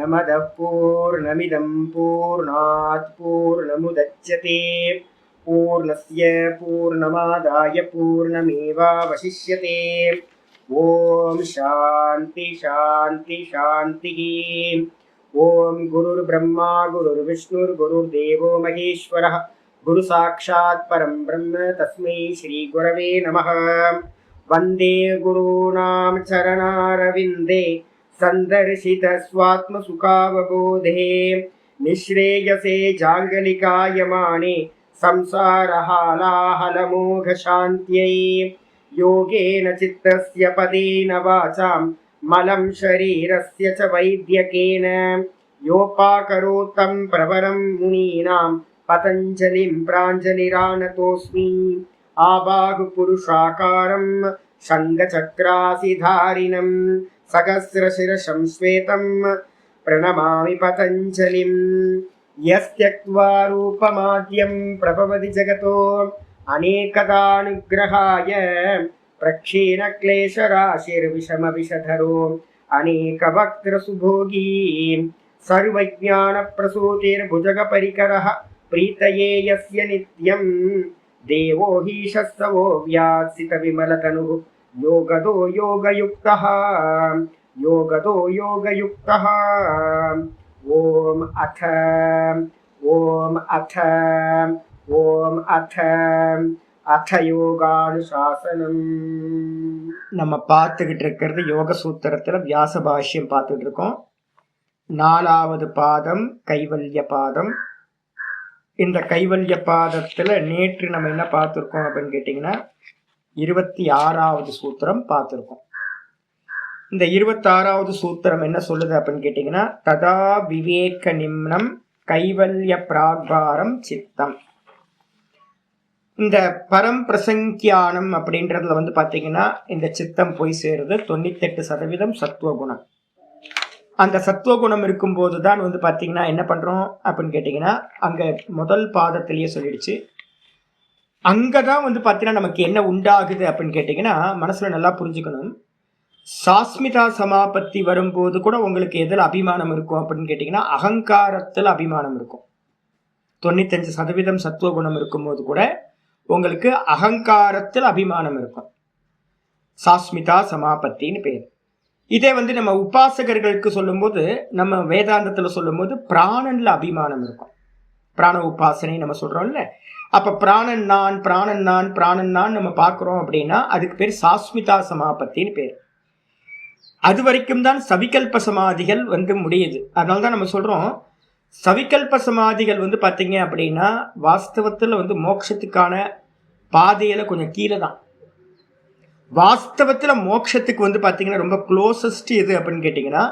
पूर्णमदः पूर्णमिदं पूर्णात् पूर्णमुदच्यते पूर्णस्य पूर्णमादाय पूर्णमेवावशिष्यते। ओम शांति शांति शांतिः। ओम गुरुर्ब्रह्मा गुरुर्विष्णुर्गुरुर्देवो महेश्वरः गुरु साक्षात् परं ब्रह्म तस्मै श्री गुरवे नमः। वंदे गुरूणां चरणारविन्दे संदर्शित स्वात्मसुखावबोधे निःश्रेयसे जाङ्गलिकायमाने संसारहालाहलमोघशान्त्यै योगेन चित्तस्य पदेन वाचां मलं शरीरस्य च वैद्यकेन योपाकरोतं प्रवरं मुनीनां पतञ्जलिं प्राञ्जलिरानतोऽस्मि। आबाहुपुरुषाकारं शङ्खचक्रासिधारिणं सहस्रशिरसं श्वेतं प्रणमामि पतञ्जलिं। यस्त्यक्त्वा रूपमाद्यं प्रभवति जगतो अनेकदानुग्रहाय प्रक्षीणक्लेशराशिर्विषमविषधरो अनेकवक्त्रसुभोगी सर्वज्ञानप्रसूतिर्भुजगपरिकरः प्रीतये यस्य नित्यं देवो हि शस्तवो व्यासितविमलतनुः योगदो योगयुक्तः योगदो योगयुक्तः। ओम अथ யோகானுசாசனம். நம்ம பார்த்துக்கிட்டு இருக்கிறது யோக சூத்திரத்துல வியாச பாஷ்யம் பார்த்துட்டு இருக்கோம். 4வது பாதம் கைவல்ய பாதம். இந்த கைவல்ய பாதத்துல நேற்று நம்ம என்ன பார்த்துருக்கோம் அப்படின்னு கேட்டீங்கன்னா 26வது சூத்திரம் பார்த்துருக்கோம். இந்த 26வது சூத்திரம் என்ன சொல்லுது அப்படின்னு கேட்டீங்கன்னா ததா விவேக நிம்னம் கைவல்ய பிராக்பாரம் சித்தம். இந்த பரம் பிரசங்கியானம் அப்படின்றதுல வந்து பாத்தீங்கன்னா இந்த சித்தம் போய் சேருது 98% சத்துவகுணம். அந்த சத்துவகுணம் இருக்கும்போது தான் வந்து பாத்தீங்கன்னா என்ன பண்றோம் அப்படின்னு கேட்டீங்கன்னா அங்க முதல் பாதத்திலேயே சொல்லிடுச்சு. அங்கதான் வந்து பாத்தீங்கன்னா நமக்கு என்ன உண்டாகுது அப்படின்னு கேட்டீங்கன்னா மனசுல நல்லா புரிஞ்சுக்கணும். சாஸ்மிதா சமாபத்தி வரும்போது கூட உங்களுக்கு எதில் அபிமானம் இருக்கும் அப்படின்னு கேட்டீங்கன்னா அகங்காரத்தில் அபிமானம் இருக்கும். 95% சத்துவகுணம் இருக்கும்போது கூட உங்களுக்கு அகங்காரத்தில் அபிமானம் இருக்கும். சாஸ்மிதா சமாபத்தின்னு பேர். இதே வந்து நம்ம உபாசகர்களுக்கு சொல்லும்போது நம்ம வேதாந்தத்தில் சொல்லும்போது பிராணன்ல அபிமானம் இருக்கும். பிராண உபாசனை நம்ம சொல்றோம்ல. அப்ப பிராணன் நான் பிராணன் நான் பிராணன் நான் நம்ம பார்க்குறோம் அப்படின்னா அதுக்கு பேர் சாஸ்மிதா சமாபத்தின்னு பேர். அது வரைக்கும் தான் சவிகல்ப சமாதிகள் வந்து முடியுது. அதனால தான் நம்ம சொல்றோம் சவிகல்ப சமாதிகள் வந்து பார்த்தீங்க அப்படின்னா வாஸ்தவத்தில் வந்து மோட்சத்துக்கான பாதையில கொஞ்சம் கீழே தான். வாஸ்தவத்தில் மோட்சத்துக்கு வந்து பார்த்தீங்கன்னா ரொம்ப க்ளோசஸ்ட் எது அப்படின்னு கேட்டிங்கன்னா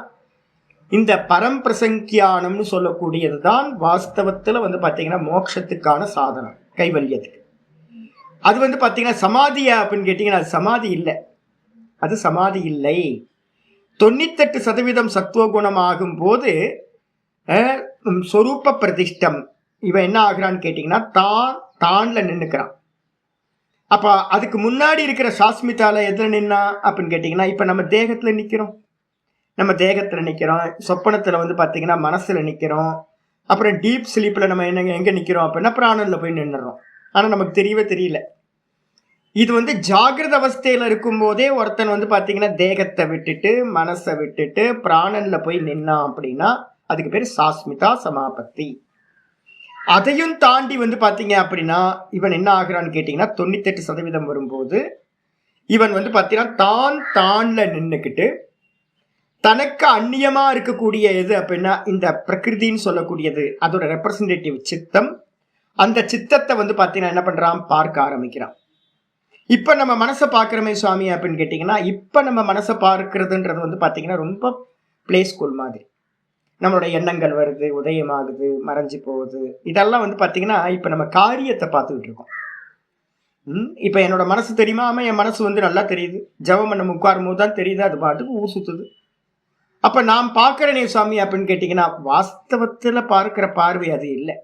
இந்த பரம் பிரசங்கியானம்னு சொல்லக்கூடியது தான் வாஸ்தவத்தில் வந்து பார்த்தீங்கன்னா மோட்சத்துக்கான சாதனம் கைவல்யத்துக்கு. அது வந்து பார்த்தீங்கன்னா சமாதியா அப்படின்னு கேட்டிங்கன்னா அது சமாதி இல்லை. அது சமாதி இல்லை. 98% சத்துவகுணம் ஆகும் போது சொரூப பிரதிஷ்டம் இவன் என்ன ஆகுறான்னு கேட்டீங்கன்னா தான்ல நின்னுக்கிறான். அப்ப அதுக்கு முன்னாடி இருக்கிற சாஸ்மிதால எதுல நின்னா அப்படின்னு கேட்டீங்கன்னா இப்ப நம்ம தேகத்துல நிக்கிறோம். நம்ம தேகத்துல நிக்கிறோம். சொப்பனத்துல வந்து பாத்தீங்கன்னா மனசுல நிக்கிறோம். அப்புறம் டீப் ஸ்லீப்ல நம்ம எங்க நிக்கிறோம் அப்படின்னா பிராணன்ல போய் நின்னுறோம். ஆனா நமக்கு தெரியவே தெரியல. இது வந்து ஜாகிரத அவஸ்தையில இருக்கும் போதே ஒருத்தன் வந்து பாத்தீங்கன்னா தேகத்தை விட்டுட்டு மனசை விட்டுட்டு பிராணன்ல போய் நின்னான் அப்படின்னா அதுக்கு பேர் சாஸ்மிதா சமாபத்தி. அதையும் தாண்டி வந்து பாத்தீங்க அப்படின்னா இவன் என்ன ஆகுறான்னு கேட்டீங்கன்னா 98% வரும்போது இவன் வந்து பாத்தீங்கன்னா தான்ல நின்னுக்கிட்டு தனக்கு அந்நியமா இருக்கக்கூடிய எது அப்படின்னா இந்த பிரகிருதின்னு சொல்லக்கூடியது அதோட ரெப்ரசன்டேட்டிவ் சித்தம். அந்த சித்தத்தை வந்து பாத்தீங்கன்னா என்ன பண்றான் பார்க்க ஆரம்பிக்கிறான். இப்ப நம்ம மனசை பார்க்கிறோமே சுவாமி அப்படின்னு கேட்டீங்கன்னா இப்ப நம்ம மனசை பார்க்கறதுன்றது வந்து பாத்தீங்கன்னா ரொம்ப பிளே ஸ்கூல் மாதிரி. நம்மளோட எண்ணங்கள் வருது, உதயமாகுது, மறைஞ்சு போகுது. இதெல்லாம் வந்து பாத்தீங்கன்னா இப்ப நம்ம காரியத்தை பார்த்துக்கிட்டு இருக்கோம். இப்ப என்னோட மனசு தெரியுமா? என் மனசு வந்து நல்லா தெரியுது. ஜபம் நம்ம உட்காரும் போது தான் தெரியுது. அது பாட்டுக்கு ஊர் சுத்துது. அப்ப நான் பார்க்கிறேனே சுவாமி அப்படின்னு கேட்டீங்கன்னா வாஸ்தவத்துல பார்க்கிற பார்வை அது இல்லை.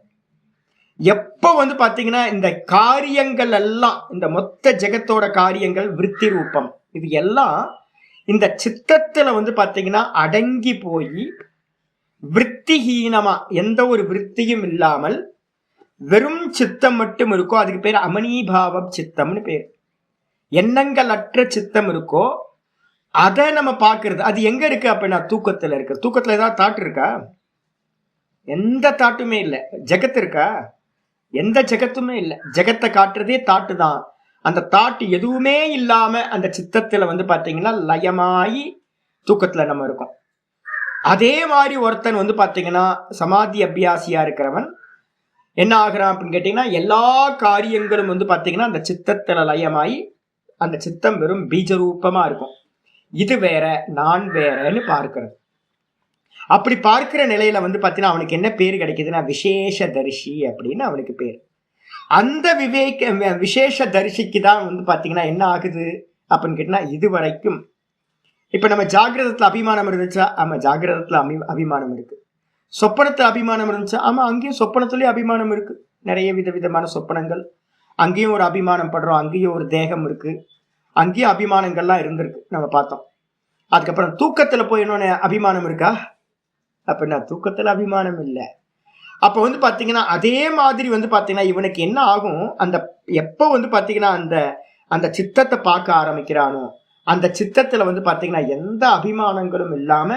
எப்ப வந்து பாத்தீங்கன்னா இந்த காரியங்கள் எல்லாம் இந்த மொத்த ஜெகத்தோட காரியங்கள் விருத்தி ரூபம் இது எல்லாம் இந்த சித்தத்துல வந்து பாத்தீங்கன்னா அடங்கி போய் விருத்திஹீனமா, எந்த ஒரு விருத்தியும் இல்லாமல் வெறும் சித்தம் மட்டும் இருக்கோ அதுக்கு பேர் அமனீபாவம் சித்தம்னு பேர். எண்ணங்கள் அற்ற சித்தம் இருக்கோ அதை நம்ம பார்க்கறது. அது எங்க இருக்கு அப்படின்னா தூக்கத்துல இருக்கு. தூக்கத்துல ஏதாவது தாட் இருக்கா? எந்த தாட்டுமே இல்லை. ஜெகத்து இருக்கா? எந்த ஜெகத்துமே இல்லை. ஜெகத்தை காட்டுறதே தாட்டு தான். அந்த தாட்டு எதுவுமே இல்லாம அந்த சித்தத்துல பாத்தீங்கன்னா லயமாயி தூக்கத்துல நம்ம இருக்கோம். அதே மாதிரி ஒருத்தன் பாத்தீங்கன்னா சமாதி அபியாசியா இருக்கிறவன் என்ன ஆகுறான் அப்படின்னு கேட்டீங்கன்னா எல்லா காரியங்களும் பாத்தீங்கன்னா அந்த சித்தத்துல லயமாயி அந்த சித்தம் வெறும் பீஜரூபமா இருக்கும். இது வேற நான் வேறன்னு பார்க்கிறது. அப்படி பார்க்கிற நிலையில பாத்தீங்கன்னா அவனுக்கு என்ன பேர் கிடைக்குதுன்னா விசேஷ தரிசி அப்படின்னு அவனுக்கு பேர். அந்த விசேஷ தரிசிக்கு தான் பாத்தீங்கன்னா என்ன ஆகுது அப்படின்னு கேட்டீங்கன்னா இது வரைக்கும் இப்ப நம்ம ஜாகிரதத்துல அபிமானம் இருந்துச்சா? ஆமா, ஜாகிரதத்துல அபிமானம் இருக்கு. சொப்பனத்துல அபிமானம் இருந்துச்சா? ஆமா, அங்கேயும் சொப்பனத்துலயும் அபிமானம் இருக்கு. நிறைய விதவிதமான சொப்பனங்கள். அங்கேயும் ஒரு அபிமானம் படுறோம். அங்கேயும் ஒரு தேகம் இருக்கு. அங்கேயும் அபிமானங்கள்லாம் இருந்திருக்கு, நம்ம பார்த்தோம். அதுக்கப்புறம் தூக்கத்துல போய் இன்னொன்னு அபிமானம் இருக்கா அப்படின்னா தூக்கத்துல அபிமானம் இல்லை. அப்ப பாத்தீங்கன்னா அதே மாதிரி பாத்தீங்கன்னா இவனுக்கு என்ன ஆகும், அந்த எப்ப பாத்தீங்கன்னா அந்த அந்த சித்தத்தை பார்க்க ஆரம்பிக்கிறானோ அந்த சித்தத்துல பாத்தீங்கன்னா எந்த அபிமானங்களும் இல்லாம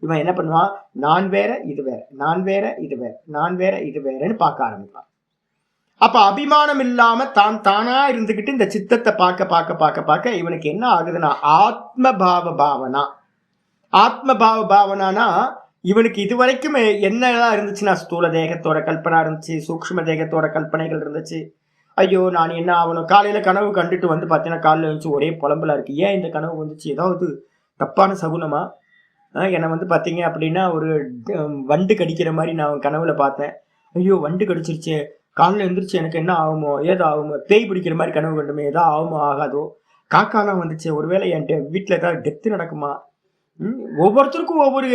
இவன் என்ன பண்ணுவான், நான் வேற இது வேற, நான் வேற இது வேற, நான் வேற இது வேறன்னு பார்க்க ஆரம்பிப்பான். அப்ப அபிமானம் இல்லாம தான் தானா இருந்துகிட்டு இந்த சித்தத்தை பார்க்க பார்க்க பார்க்க பார்க்க இவனுக்கு என்ன ஆகுதுன்னா ஆத்மபாவ பாவனா. ஆத்மபாவ பாவனானா இவனுக்கு இதுவரைக்கும் என்னெல்லாம் இருந்துச்சுன்னா ஸ்தூல தேகத்தோட கல்பனா இருந்துச்சு, சூக்ஷ்ம தேகத்தோட கல்பனைகள் இருந்துச்சு. ஐயோ நான் என்ன ஆகணும், காலையில கனவு கண்டுட்டு பார்த்தீங்கன்னா காலையில் வந்துச்சு ஒரே புலம்பலா இருக்கு. ஏன் இந்த கனவு வந்துச்சு, ஏதாவது தப்பான சகுனமா? என்னை பார்த்தீங்க அப்படின்னா ஒரு வண்டு கடிக்கிற மாதிரி நான் கனவுல பார்த்தேன். ஐயோ வண்டு கடிச்சிருச்சு, காலையில் எழுந்திரிச்சு எனக்கு என்ன ஆகுமோ, ஏதோ ஆகுமோ, பேய் பிடிக்கிற மாதிரி கனவு கண்டுமே, ஏதோ ஆகுமோ ஆகாதோ, காக்காலாம் வந்துச்சு, ஒருவேளை என்கிட்ட வீட்டில் ஏதாவது டெத்து நடக்குமா? ஒவ்வொருத்தருக்கும் ஒவ்வொரு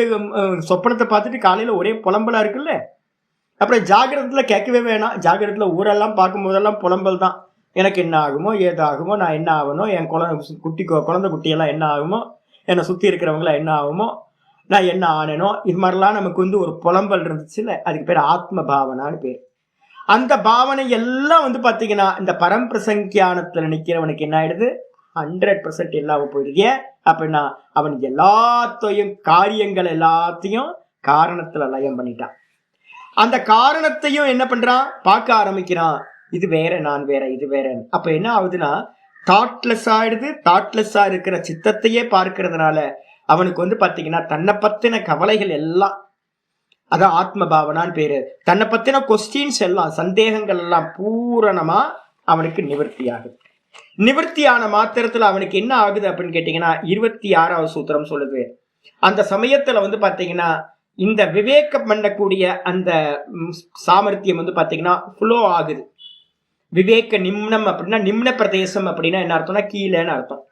சொப்பனத்தை பார்த்துட்டு காலையில ஒரே புலம்பலா இருக்குல்ல. அப்புறம் ஜாகிரதத்துல கேட்கவே வேணாம். ஜாகிரதத்துல ஊரெல்லாம் பார்க்கும் போதெல்லாம் புலம்பல் தான். எனக்கு என்ன ஆகுமோ, ஏதாகுமோ, நான் என்ன ஆகணும், என் குழந்தை குட்டியெல்லாம் என்ன ஆகுமோ, என்னை சுத்தி இருக்கிறவங்களாம் என்ன ஆகுமோ, நான் என்ன ஆனேனோ, இது மாதிரிலாம் நமக்கு ஒரு புலம்பல் இருந்துச்சுல்ல. அதுக்கு பேர் ஆத்ம பாவனான்னு பேர். அந்த பாவனை எல்லாம் பாத்தீங்கன்னா இந்த பரம்பிரசங்கியானத்துல நிக்கிறவனுக்கு என்ன ஆயிடுது, 100% இல்லாம போயிடுது. அப்படின்னா அவன் எல்லாத்தையும் காரியங்கள் எல்லாத்தையும் காரணத்துல லயம் பண்ணிட்டான். அந்த காரணத்தையும் என்ன பண்றான், பார்க்க ஆரம்பிக்கிறான். இது வேற, நான் வேற, இது வேற. அப்ப என்ன ஆகுதுன்னா தாட்லெஸ் ஆயிடுது. தாட்லெஸ்ஸா இருக்கிற சித்தத்தையே பார்க்கறதுனால அவனுக்கு பாத்தீங்கன்னா தன்னை பத்தின கவலைகள் எல்லாம், அதான் ஆத்ம பாவனான்னு பேரு, தன்னை பத்தின கொஸ்டின்ஸ் எல்லாம், சந்தேகங்கள் எல்லாம் பூரணமா அவனுக்கு நிவர்த்தி ஆகுது. நிவர்த்தியான மாத்திரத்துல அவனுக்கு என்ன ஆகுது அப்படின்னு கேட்டீங்கன்னா 26வது சூத்திரம் சொல்லுது. அந்த சமயத்துல பாத்தீங்கன்னா இந்த விவேகம் பண்ணக்கூடிய அந்த சாமர்த்தியம் பாத்தீங்கன்னா ஃப்ளோ ஆகுது. விவேக நிம்னம் அப்படின்னா, நிம்ன பிரதேசம் அப்படின்னா என்ன அர்த்தம்னா கீழேன்னு அர்த்தம்.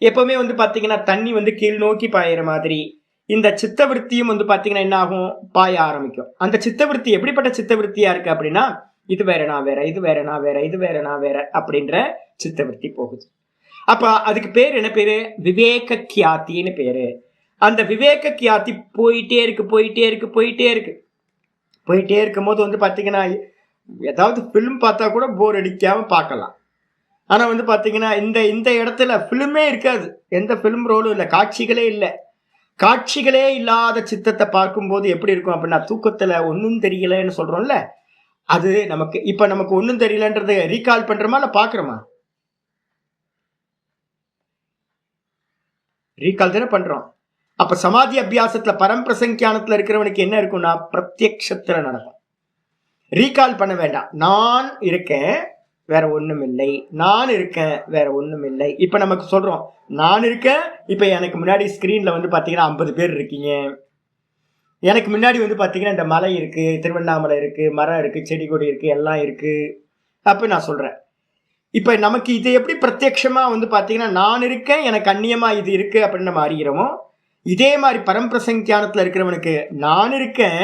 எப்பவுமே பாத்தீங்கன்னா தண்ணி கீழ் நோக்கி பாயிற மாதிரி இந்த சித்தவருத்தியும் பாத்தீங்கன்னா என்ன ஆகும், பாய ஆரம்பிக்கும். அந்த சித்தவருத்தி எப்படிப்பட்ட சித்தவருத்தியா இருக்கு அப்படின்னா இது வேற நான் வேற, இது வேற நான் வேற, இது வேற நான் வேற அப்படின்ற சித்தவருத்தி போகுது. அப்ப அதுக்கு பேர் என்ன பேரு, விவேக கியாத்தின்னு பேரு. அந்த விவேக கியாத்தி போயிட்டே இருக்கு போயிட்டே இருக்கு போயிட்டே இருக்கு. போயிட்டே இருக்கும் போது பாத்தீங்கன்னா ஏதாவது பிலிம் பார்த்தா கூட போர் அடிக்காம பார்க்கலாம். ஆனா பாத்தீங்கன்னா இந்த இந்த இடத்துல பிலிமே இருக்காது, எந்த பிலிம் ரோலும் இல்லை, காட்சிகளே இல்லை. காட்சிகளே இல்லாத சித்தத்தை பார்க்கும்போது எப்படி இருக்கும் அப்படின்னா தூக்கத்துல ஒன்னும் தெரியலன்னு சொல்றோம்ல, அது நமக்கு இப்ப நமக்கு ஒன்னும் தெரியலன்றது ரீகால் பண்றோமா இல்ல பாக்குறோமா? ரீகால் தானே பண்றோம். அப்ப சமாதி அபியாசத்துல பரம்பிரசங்கியானத்துல இருக்கிறவனுக்கு என்ன இருக்கும்னா பிரத்யக்ஷத்துல நடக்கும். ரீகால் பண்ண வேண்டாம். நான் இருக்கேன் வேற ஒண்ணும் இல்லை, நான் இருக்கேன் வேற ஒண்ணும் இல்லை. இப்ப நமக்கு சொல்றோம் நான் இருக்கேன். இப்ப எனக்கு முன்னாடி ஸ்கிரீன்ல பாத்தீங்கன்னா 50 பேர் இருக்கீங்க. எனக்கு முன்னாடி பாத்தீங்கன்னா இந்த மலை இருக்கு, திருவண்ணாமலை இருக்கு, மரம் இருக்கு, செடி கொடி இருக்கு, எல்லாம் இருக்கு. அப்ப நான் சொல்றேன், இப்ப நமக்கு இது எப்படி பிரத்யட்சமா பாத்தீங்கன்னா நான் இருக்கேன், எனக்கு அந்நியமா இது இருக்கு அப்படின்னு நம்ம அறிகிறோமோ, இதே மாதிரி பரம்பிரசங்கியானத்துல இருக்கிறவனுக்கு நான் இருக்கேன்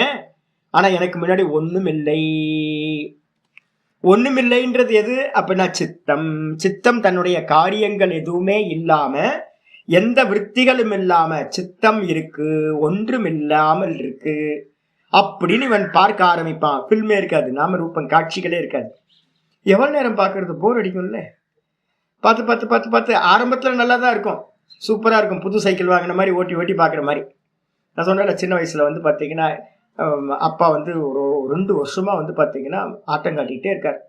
ஆனா எனக்கு முன்னாடி ஒண்ணும் இல்லை. ஒண்ணுமில்லைன்றது எது அப்படின்னா சித்தம். சித்தம் தன்னுடைய காரியங்கள் எதுவுமே இல்லாம, எந்த விற்த்திகளும் இல்லாம சித்தம் இருக்கு, ஒன்றும் இல்லாமல் இருக்கு. அப்படின்னு இவன் பார்க்க ஆரம்பிப்பான். ஃபில்மே இருக்காது, நாம ரூபம் காட்சிகளே இருக்காது. எவ்வளவு நேரம் பார்க்கறது, போர் அடிக்கும்ல. பார்த்து பார்த்து பார்த்து பார்த்து ஆரம்பத்துல நல்லா தான் இருக்கும், சூப்பரா இருக்கும், புது சைக்கிள் வாங்கின மாதிரி ஓட்டி ஓட்டி பார்க்குற மாதிரி. நான் சொன்னேன், சின்ன வயசுல வந்து பார்த்தீங்கன்னா அப்பா வந்து ஒரு 2 வருஷமா வந்து பார்த்தீங்கன்னா ஆட்டம் காட்டிக்கிட்டே இருக்கார்.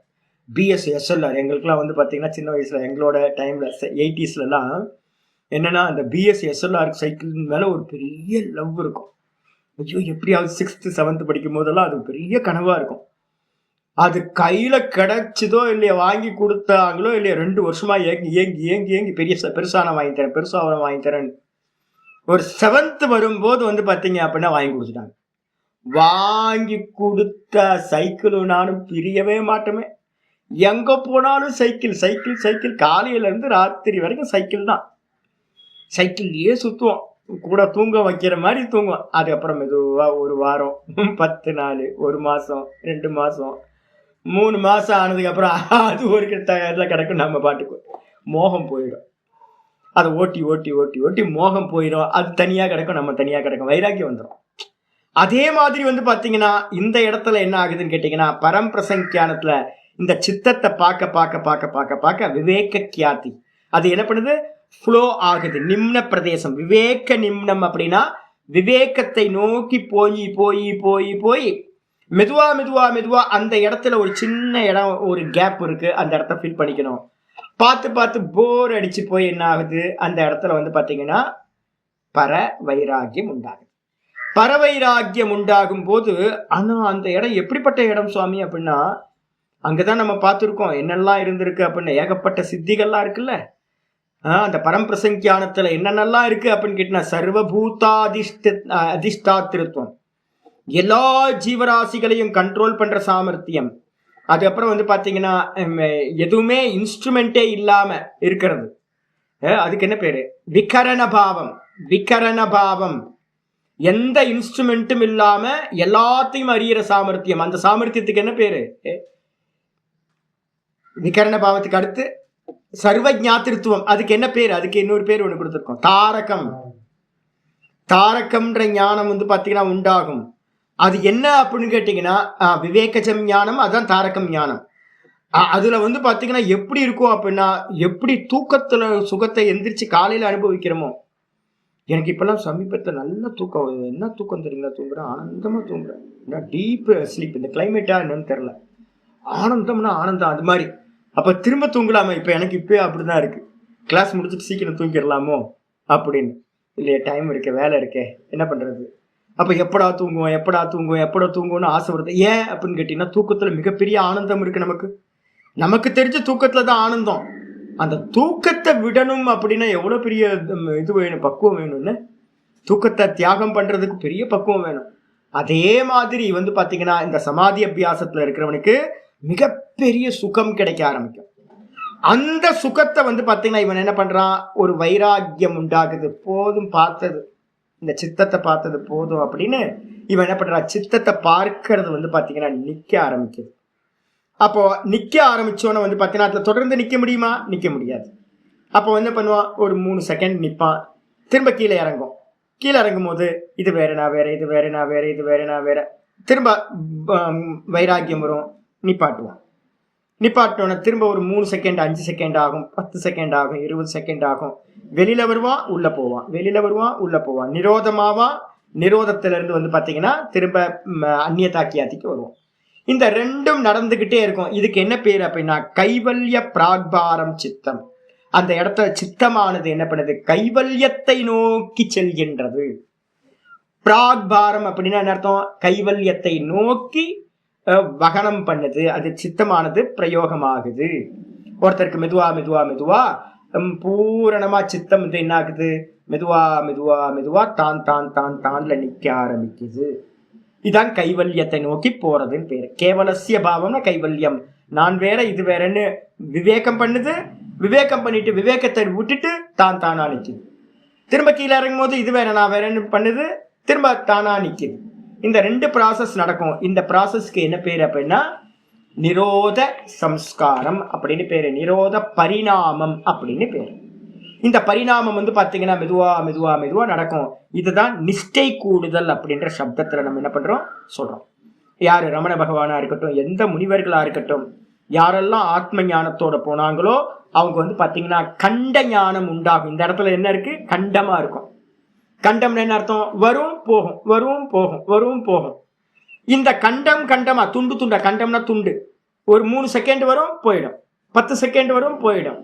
பிஎஸ் எஸ்எல்ஆர் எங்களுக்குலாம் வந்து பார்த்தீங்கன்னா சின்ன வயசுல எங்களோட டைம்ல 80ஸ்லாம் என்னன்னா அந்த பிஎஸ் எஸ்எல்ஆர் சைக்கிள் மேல ஒரு பெரிய லவ் இருக்கும். ஐயோ, எப்படியாவது 6th 7th படிக்கும் போதெல்லாம் அது பெரிய கனவா இருக்கும். அது கையில கிடைச்சதோ இல்லையா, வாங்கி கொடுத்தாங்களோ இல்லையா, 2 வருஷமா ஏங்கி ஏங்கி ஏங்கி ஏங்கி பெருசா நான் வாங்கி தரேன், பெருசா அவனை வாங்கி தரேன். ஒரு 7th வரும்போது வந்து பார்த்தீங்க அப்படின்னா வாங்கி கொடுத்துட்டாங்க. வாங்கி கொடுத்த சைக்கிளும் நானும் பிரியவே மாட்டோமே. எங்க போனாலும் சைக்கிள் சைக்கிள் சைக்கிள், காலையில இருந்து ராத்திரி வரைக்கும் சைக்கிள் தான். சைக்கிள்லயே சுத்துவோம், கூட தூங்க வைக்கிற மாதிரி தூங்குவோம். அதுக்கப்புறம் மெதுவா 1 வாரம் 10 நாள் 1 மாசம் 2 மாசம் 3 மாசம் ஆனதுக்கு அப்புறம் அது ஒரு இதில் கிடக்கும். நம்ம பாட்டுக்கு மோகம் போயிடும். அதை ஓட்டி ஓட்டி ஓட்டி ஓட்டி மோகம் போயிடும். அது தனியா கிடக்கும், நம்ம தனியா கிடக்கும், வைராக்கியம் வந்துடும். அதே மாதிரி வந்து பாத்தீங்கன்னா இந்த இடத்துல என்ன ஆகுதுன்னு கேட்டீங்கன்னா, பரம்பிரசங்கியானத்துல இந்த சித்தத்தை பார்க்க பார்க்க பார்க்க பார்க்க பார்க்க விவேக கியாதி அது என்ன பண்ணுது, ஃப்ளோ ஆகுது. நிம்ன பிரதேசம், விவேக நிம்னம் அப்படின்னா விவேகத்தை நோக்கி போய் போய் போய் போய் மெதுவா மெதுவா மெதுவா அந்த இடத்துல ஒரு சின்ன இடம், ஒரு கேப் இருக்கு, அந்த இடத்த ஃபில் பண்ணிக்கணும். பார்த்து பார்த்து போர் அடிச்சு போய் என்ன ஆகுது, அந்த இடத்துல வந்து பாத்தீங்கன்னா பர வைராக்கியம் உண்டாகுது. பரவைராக்கியம் உண்டாகும் போது, ஆனா அந்த இடம் எப்படிப்பட்ட இடம் சுவாமி அப்படின்னா, அங்கதான் நம்ம பார்த்துருக்கோம் என்னெல்லாம் இருந்திருக்கு அப்படின்னு. ஏகப்பட்ட சித்திகள்லாம் இருக்குல்ல. அந்த பரம்பிரசங்கியானத்துல என்னென்னலாம் இருக்கு அப்படின்னு கேட்டா, சர்வபூதாதிஷ்டாத்திருத்துவம், எல்லா ஜீவராசிகளையும் கண்ட்ரோல் பண்ற சாமர்த்தியம். அதுக்கப்புறம் வந்து பாத்தீங்கன்னா எதுவுமே இன்ஸ்ட்ருமெண்டே இல்லாம இருக்கிறது, அதுக்கு என்ன பேரு, விகரண பாவம். விகரண பாவம், எந்த இன்ஸ்ட்ருமெண்ட்டும் இல்லாம எல்லாத்தையும் அறியிற சாமர்த்தியம். அந்த சாமர்த்தியத்துக்கு என்ன பேரு, விகரண பாவத்துக்கு அடுத்து சர்வ ஞாத்திருத்துவம். அதுக்கு என்ன பேரு, அதுக்கு இன்னொரு பேர் ஒண்ணு கொடுத்துருக்கோம், தாரகம். தாரகம்ன்ற ஞானம் வந்து பாத்தீங்கன்னா உண்டாகும். அது என்ன அப்படின்னு கேட்டீங்கன்னா விவேகஜம் ஞானம், அதான் தாரகம் ஞானம். அதுல வந்து பாத்தீங்கன்னா எப்படி இருக்கும் அப்படின்னா, எப்படி தூக்கத்துல சுகத்தை எந்திரிச்சு காலையில அனுபவிக்கிறோமோ. எனக்கு இப்பெல்லாம் சமீபத்தில் நல்ல தூக்கம், என்ன தூக்கம் தெரியுங்களா, தூங்குறேன், ஆனந்தமா தூங்குறேன். Deep sleep. இந்த கிளைமேட்டா என்னன்னு தெரியல, ஆனந்தம்னா ஆனந்தம் அது மாதிரி. அப்ப திரும்ப தூங்கலாமா, இப்ப எனக்கு இப்பயே அப்படிதான் இருக்கு. கிளாஸ் முடிச்சுட்டு சீக்கிரம் தூங்கிடலாமோ அப்படின்னு. இல்லையா, டைம் இருக்கு, வேலை இருக்கே, என்ன பண்றது. அப்ப எப்படா தூங்குவோம் எப்படா தூங்குவோம் எப்படா தூங்குவோம்னு ஆசை வருது. ஏன் அப்படின்னு கேட்டீங்கன்னா, தூக்கத்துல மிகப்பெரிய ஆனந்தம் இருக்கு. நமக்கு தெரிஞ்ச தூக்கத்துல தான் ஆனந்தம். அந்த தூக்கத்தை விடணும் அப்படின்னா எவ்வளவு பெரிய இது வேணும், பக்குவம் வேணும்னு. தூக்கத்தை தியாகம் பண்றதுக்கு பெரிய பக்குவம் வேணும். அதே மாதிரி வந்து பாத்தீங்கன்னா இந்த சமாதி அபியாசத்துல இருக்கிறவனுக்கு மிகப்பெரிய சுகம் கிடைக்க ஆரம்பிக்கும். அந்த சுகத்தை வந்து பாத்தீங்கன்னா இவன் என்ன பண்றான், ஒரு வைராக்கியம் உண்டாகுது. போதும் பார்த்தது, இந்த சித்தத்தை பார்த்தது போதும் அப்படின்னு இவன் என்ன பண்றான், சித்தத்தை பார்க்கறது வந்து பாத்தீங்கன்னா நிக்க ஆரம்பிக்குது. அப்போ நிக்க ஆரம்பிச்சோன்னு வந்து பாத்தீங்கன்னா அதுல தொடர்ந்து நிக்க முடியுமா, நிக்க முடியாது. அப்போ என்ன பண்ணுவான், ஒரு 3 செகண்ட் நிப்பான், திரும்ப கீழே இறங்கும். கீழே இறங்கும் போது இது வேற நான் வேற, இது வேற நான் வேற, இது வேற நான் வேற, திரும்ப வைராக்கியம் வரும், நிப்பாட்டுவான். நிப்பாட்டோன்னா திரும்ப ஒரு 3 செகண்ட் 5 செகண்ட் ஆகும், 10 செகண்ட் ஆகும், 20 செகண்ட் ஆகும். வெளியில வருவான், உள்ள போவான், வெளியில வருவான், உள்ள போவான். நிரோதமாவான், நிரோதத்திலிருந்து வந்து பாத்தீங்கன்னா திரும்ப அந்நியதாக்கியாதிக்கு வருவான். இந்த ரெண்டும் நடந்துகிட்டே இருக்கும். இதுக்கு என்ன பேர் அப்படின்னா கைவல்ய பிராக்பாரம் சித்தம். அந்த இடத்துல சித்தமானது என்ன பண்ணுது, கைவல்யத்தை நோக்கி செல்கின்றது. பிராக்பாரம் அப்படின்னா என்ன அர்த்தம், கைவல்யத்தை நோக்கி வகனம் பண்ணுது. அது சித்தமானது பிரயோகமாகுது. ஒருத்தருக்கு மெதுவா மெதுவா மெதுவா பூரணமா சித்தம் வந்து என்ன ஆகுது, மெதுவா மெதுவா மெதுவா தான் தான் தான் தான்ல நிக்க ஆரம்பிக்குது. இதான் கைவல்யத்தை நோக்கி போறதுன்னு பேரு. கேவலசிய பாவம்னா கைவல்யம். நான் வேற இது வேறன்னு விவேகம் பண்ணுது. விவேகம் பண்ணிட்டு விவேகத்தை விட்டுட்டு தான் தானா நிக்குது. திரும்ப கீழே இறங்கும் போது இது வேற நான் வேறன்னு பண்ணுது, திரும்ப தானா நிக்குது. இந்த 2 ப்ராசஸ் நடக்கும். இந்த ப்ராசஸ்க்கு என்ன பேரு அப்படின்னா நிரோத சம்ஸ்காரம் அப்படின்னு பேரு, நிரோத பரிணாமம் அப்படின்னு பேரு. இந்த பரிணாமம் வந்து பாத்தீங்கன்னா மெதுவா மெதுவா மெதுவா நடக்கும். இதுதான் நிஷ்டை கூடுதல் அப்படின்ற சப்தத்துல நம்ம என்ன பண்றோம் சொல்றோம். யாரு ரமண பகவானா இருக்கட்டும், எந்த முனிவர்களா இருக்கட்டும், யாரெல்லாம் ஆத்ம ஞானத்தோட போனாங்களோ அவங்க வந்து பாத்தீங்கன்னா கண்ட ஞானம் உண்டாகும். இந்த இடத்துல என்ன இருக்கு? கண்டமா இருக்கும். கண்டம்னு என்ன அர்த்தம்? வரும் போகும், வரும் போகும், வரும் போகும். இந்த கண்டமா துண்டு துண்டா, கண்டம்னா துண்டு, ஒரு 3 செகண்ட் வரும் போயிடும், 10 செகண்ட் வரும் போயிடும்.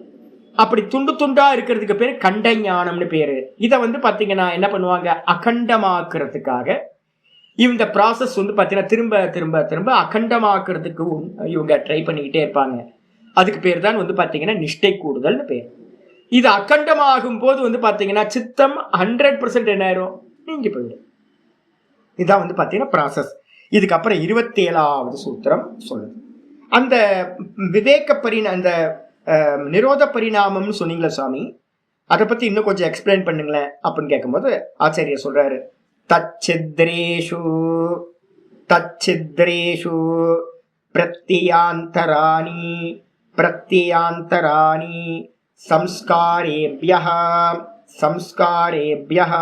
அப்படி துண்டு துண்டா இருக்கிறதுக்கு பேரு கண்ட ஞானம்னு பேரு. இதை வந்து பாத்தீங்கன்னா என்ன பண்ணுவாங்க? அகண்டமாக்குறதுக்காக இந்த ப்ராசஸ் வந்து பாத்தீங்கன்னா திரும்ப திரும்ப திரும்ப அகண்டமாக்குறதுக்கு இவங்க ட்ரை பண்ணிக்கிட்டே இருப்பாங்க. அதுக்கு பேர் தான் வந்து பாத்தீங்கன்னா நிஷ்டை கூடுதல்னு பேர். இது அகண்டமாகும் போது வந்து பாத்தீங்கன்னா சித்தம் 100% என்ன ஆயிரும்? நீங்கி போயிடும். இதான் வந்து பாத்தீங்கன்னா ப்ராசஸ். இதுக்கப்புறம் 27வது சூத்திரம் சொல்லுது. அந்த விவேக அந்த நிரோத பரிணாமம்னு சொன்னீங்களா சாமி, அதை பத்தி இன்னும் கொஞ்சம் எக்ஸ்பிளைன் பண்ணுங்களேன் அப்படின்னு கேட்கும்போது ஆச்சாரியர் சொல்றாரு, தச்சித்ரேஷு தச்சித்ரேஷு பிரத்யாந்தராணி பிரத்யாந்தராணி சம்ஸ்காரேப்யஹ சம்ஸ்காரேப்யஹ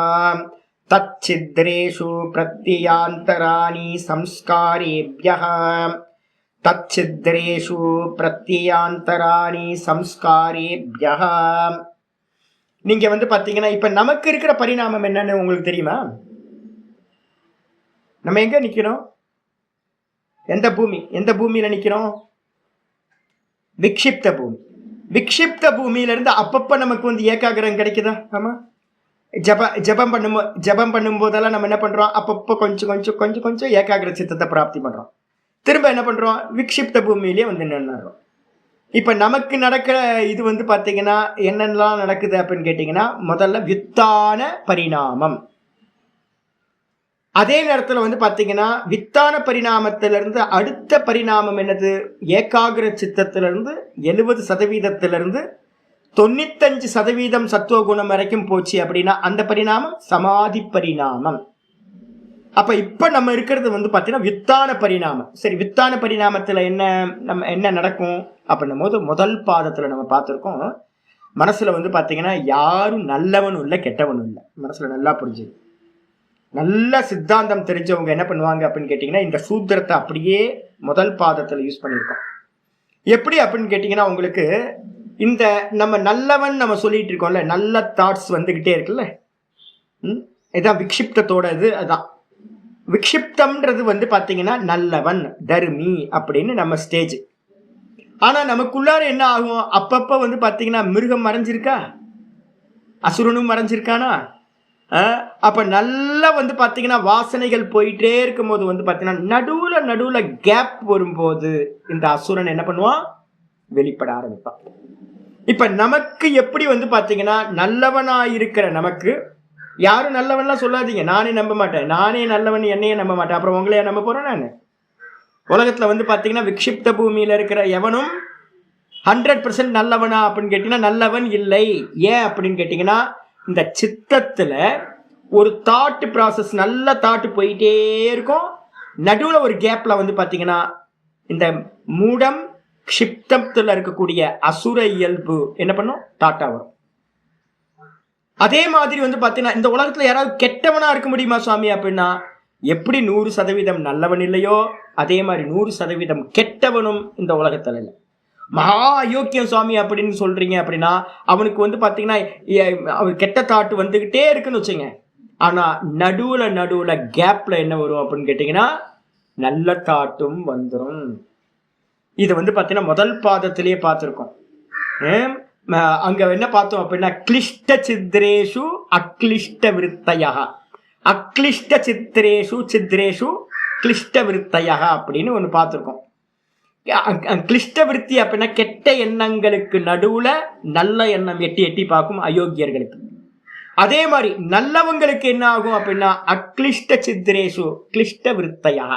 தச்சித்ரேஷு பிரத்யாந்தராணி சம்ஸ்காரேப்யஹ தச்சித்ரேஷு பிரத்யாந்தராணி சம்ஸ்காரேப்யஹ. நீங்க வந்து பாத்தீங்கன்னா இப்ப நமக்கு இருக்கிற பரிணாமம் என்னன்னு உங்களுக்கு தெரியுமா? நம்ம எங்க நிக்கிறோம்? எந்த பூமியில நிக்கிறோம்? விக்ஷிப்த பூமி. விக்ஷிப்த பூமியில இருந்து அப்பப்ப நமக்கு வந்து ஏகாகிரம் கிடைக்குதா? ஆமா. ஜபம் பண்ணும் போதெல்லாம் நம்ம என்ன பண்றோம்? அப்பப்போ கொஞ்சம் கொஞ்சம் கொஞ்சம் கொஞ்சம் ஏகாகிர சித்தத்தை பிராப்தி பண்றோம். திரும்ப என்ன பண்றோம்? விக்ஷிப்த பூமியிலேயே வந்து நின்றுறோம். இப்ப நமக்கு நடக்கிற இது வந்து பாத்தீங்கன்னா என்னென்னலாம் நடக்குது அப்படின்னு கேட்டீங்கன்னா, முதல்ல வித்தான பரிணாமம். அதே நேரத்துல வந்து பாத்தீங்கன்னா வித்தான பரிணாமத்திலிருந்து அடுத்த பரிணாமம் என்னது? ஏகாகிர சித்தத்திலிருந்து 70% 95% சத்துவ குணம் வரைக்கும் போச்சு அப்படின்னா அந்த பரிணாமம் சமாதி பரிணாமம். அப்ப இப்ப நம்ம இருக்கிறது வந்து பாத்தீங்கன்னா வித்தான பரிணாமம். சரி, வித்தான பரிணாமத்துல என்ன நடக்கும் அப்படின்னும் போது முதல் பாதத்துல நம்ம பார்த்திருக்கோம், மனசுல வந்து பாத்தீங்கன்னா யாரும் நல்லவனும் இல்லை கெட்டவனும் இல்லை. மனசுல நல்லா புரிஞ்சுது. நல்ல சித்தாந்தம் தெரிஞ்சவங்க என்ன பண்ணுவாங்க அப்படின்னு கேட்டீங்கன்னா இந்த சூத்திரத்தை அப்படியே முதல் பாதத்துல யூஸ் பண்ணியிருக்கோம். எப்படி அப்படின்னு கேட்டீங்கன்னா, உங்களுக்கு இந்த நம்ம நல்லவன் நம்ம சொல்லிட்டு இருக்கோம்ல, நல்ல தாட்ஸ் வந்துகிட்டே இருக்குல்ல, இதான் விக்ஷிப்தத்தோட இது. அதான் விக்ஷிப்தம்ன்றது வந்து பாத்தீங்கன்னா நல்லவன் தர்மி அப்படின்னு நம்ம ஸ்டேஜ். ஆனா நமக்குள்ளார என்ன ஆகும்? அப்பப்ப வந்து பாத்தீங்கன்னா மிருகம் மறைஞ்சிருக்கா, அசுரனும் மறைஞ்சிருக்கானா? அப்ப நல்லா வந்து பாத்தீங்கன்னா வாசனைகள் போயிட்டே இருக்கும் போது வந்து பாத்தீங்கன்னா நடுவுல கேப் வரும்போது இந்த அசுரன் என்ன பண்ணுவான்? வெளிப்பட ஆரம்பிப்பான். இப்ப நமக்கு எப்படி வந்து பாத்தீங்கன்னா நல்லவனா இருக்கிற நமக்கு யாரும் நல்லவன்லாம் சொல்லாதீங்க, நானே நம்ப மாட்டேன். நானே நல்லவன் என்னையே நம்ப மாட்டேன், அப்புறம் உங்களையே நம்ப போறேன் நான்? உலகத்துல வந்து பாத்தீங்கன்னா விக்ஷிப்த பூமியில இருக்கிற எவனும் 100% நல்லவனா அப்படின்னு கேட்டீங்கன்னா நல்லவன் இல்லை. ஏன் அப்படின்னு கேட்டீங்கன்னா இந்த சித்தத்துல ஒரு தாட் ப்ராசஸ், நல்ல தாட் போயிட்டே இருக்கும். நடுவுல ஒரு கேப்ல வந்து பாத்தீங்கன்னா இந்த மூடம் க்ஷிப்தத்துல இருக்கக்கூடிய அசுர இயல்பு என்ன பண்ணும்? தாட்டா வரும். அதே மாதிரி வந்து பாத்தீங்கன்னா இந்த உலகத்துல யாராவது கெட்டவனா இருக்க முடியுமா சுவாமி அப்படின்னா, எப்படி 100% நல்லவன் இல்லையோ அதே மாதிரி 100% கெட்டவனும் இந்த உலகத்துல இல்லை. மகா அயோக்கியம் சுவாமி அப்படின்னு சொல்றீங்க அப்படின்னா அவனுக்கு வந்து பாத்தீங்கன்னா அவன் கெட்ட தாட்டு வந்துகிட்டே இருக்குன்னு வச்சுங்க. ஆனா நடுவுல கேப்ல என்ன வரும் அப்படின்னு கேட்டீங்கன்னா நல்ல தாட்டும் வந்துடும். இது வந்து பாத்தீங்கன்னா முதல் பாதத்திலேயே பார்த்திருக்கோம். அங்க என்ன பார்த்தோம் அப்படின்னா கிளிஷ்ட சித்ரேஷு அக்ளிஷ்ட விருத்தையா, அக்ளிஷ்ட சித்ரேஷு கிளிஷ்ட விருத்தையா அப்படின்னு ஒண்ணு பார்த்திருக்கோம். கிளிஷ்ட விருத்தி அப்படின்னா கெட்ட எண்ணங்களுக்கு நடுவுல நல்ல எண்ணம் எட்டி எட்டி பார்க்கும் அயோக்கியர்களுக்கு. அதே மாதிரி நல்லவங்களுக்கு என்ன ஆகும் அப்படின்னா அக்ளிஷ்ட சித்ரேஷு கிளிஷ்ட விருத்தையா.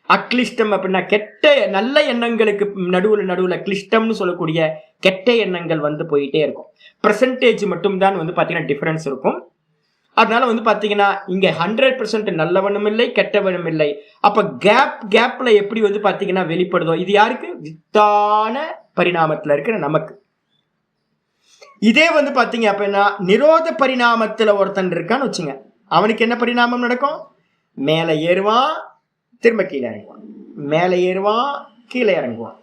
அக்ளிஷ்டம் அப்படின்னா கெட்ட நல்ல எண்ணங்களுக்கு நடுவுல கிளிஷ்டம்னு சொல்லக்கூடிய கெட்ட எண்ணங்கள் வந்து போயிட்டே இருக்கும். பெர்சன்டேஜ் மட்டும் தான் வந்து பாத்தீங்கன்னா டிஃபரன்ஸ் இருக்கும். அதனால வந்து பாத்தீங்கன்னா இங்க 100% நல்லவனும் இல்லை கெட்டவனும் இல்லை. அப்ப கேப்ல எப்படி வந்து பாத்தீங்கன்னா வெளிப்படுதோ இது யாருக்கு? வித்தான பரிணாமத்துல இருக்கிற நமக்கு. இதே வந்து பாத்தீங்க அப்படின்னா நிரோத பரிணாமத்துல ஒருத்தன் இருக்கான்னு வச்சுங்க, அவனுக்கு என்ன பரிணாமம் நடக்கும்? மேலே ஏறுவான், திரும்ப கீழே இறங்குவான், மேலே ஏறுவான், கீழே இறங்குவான்.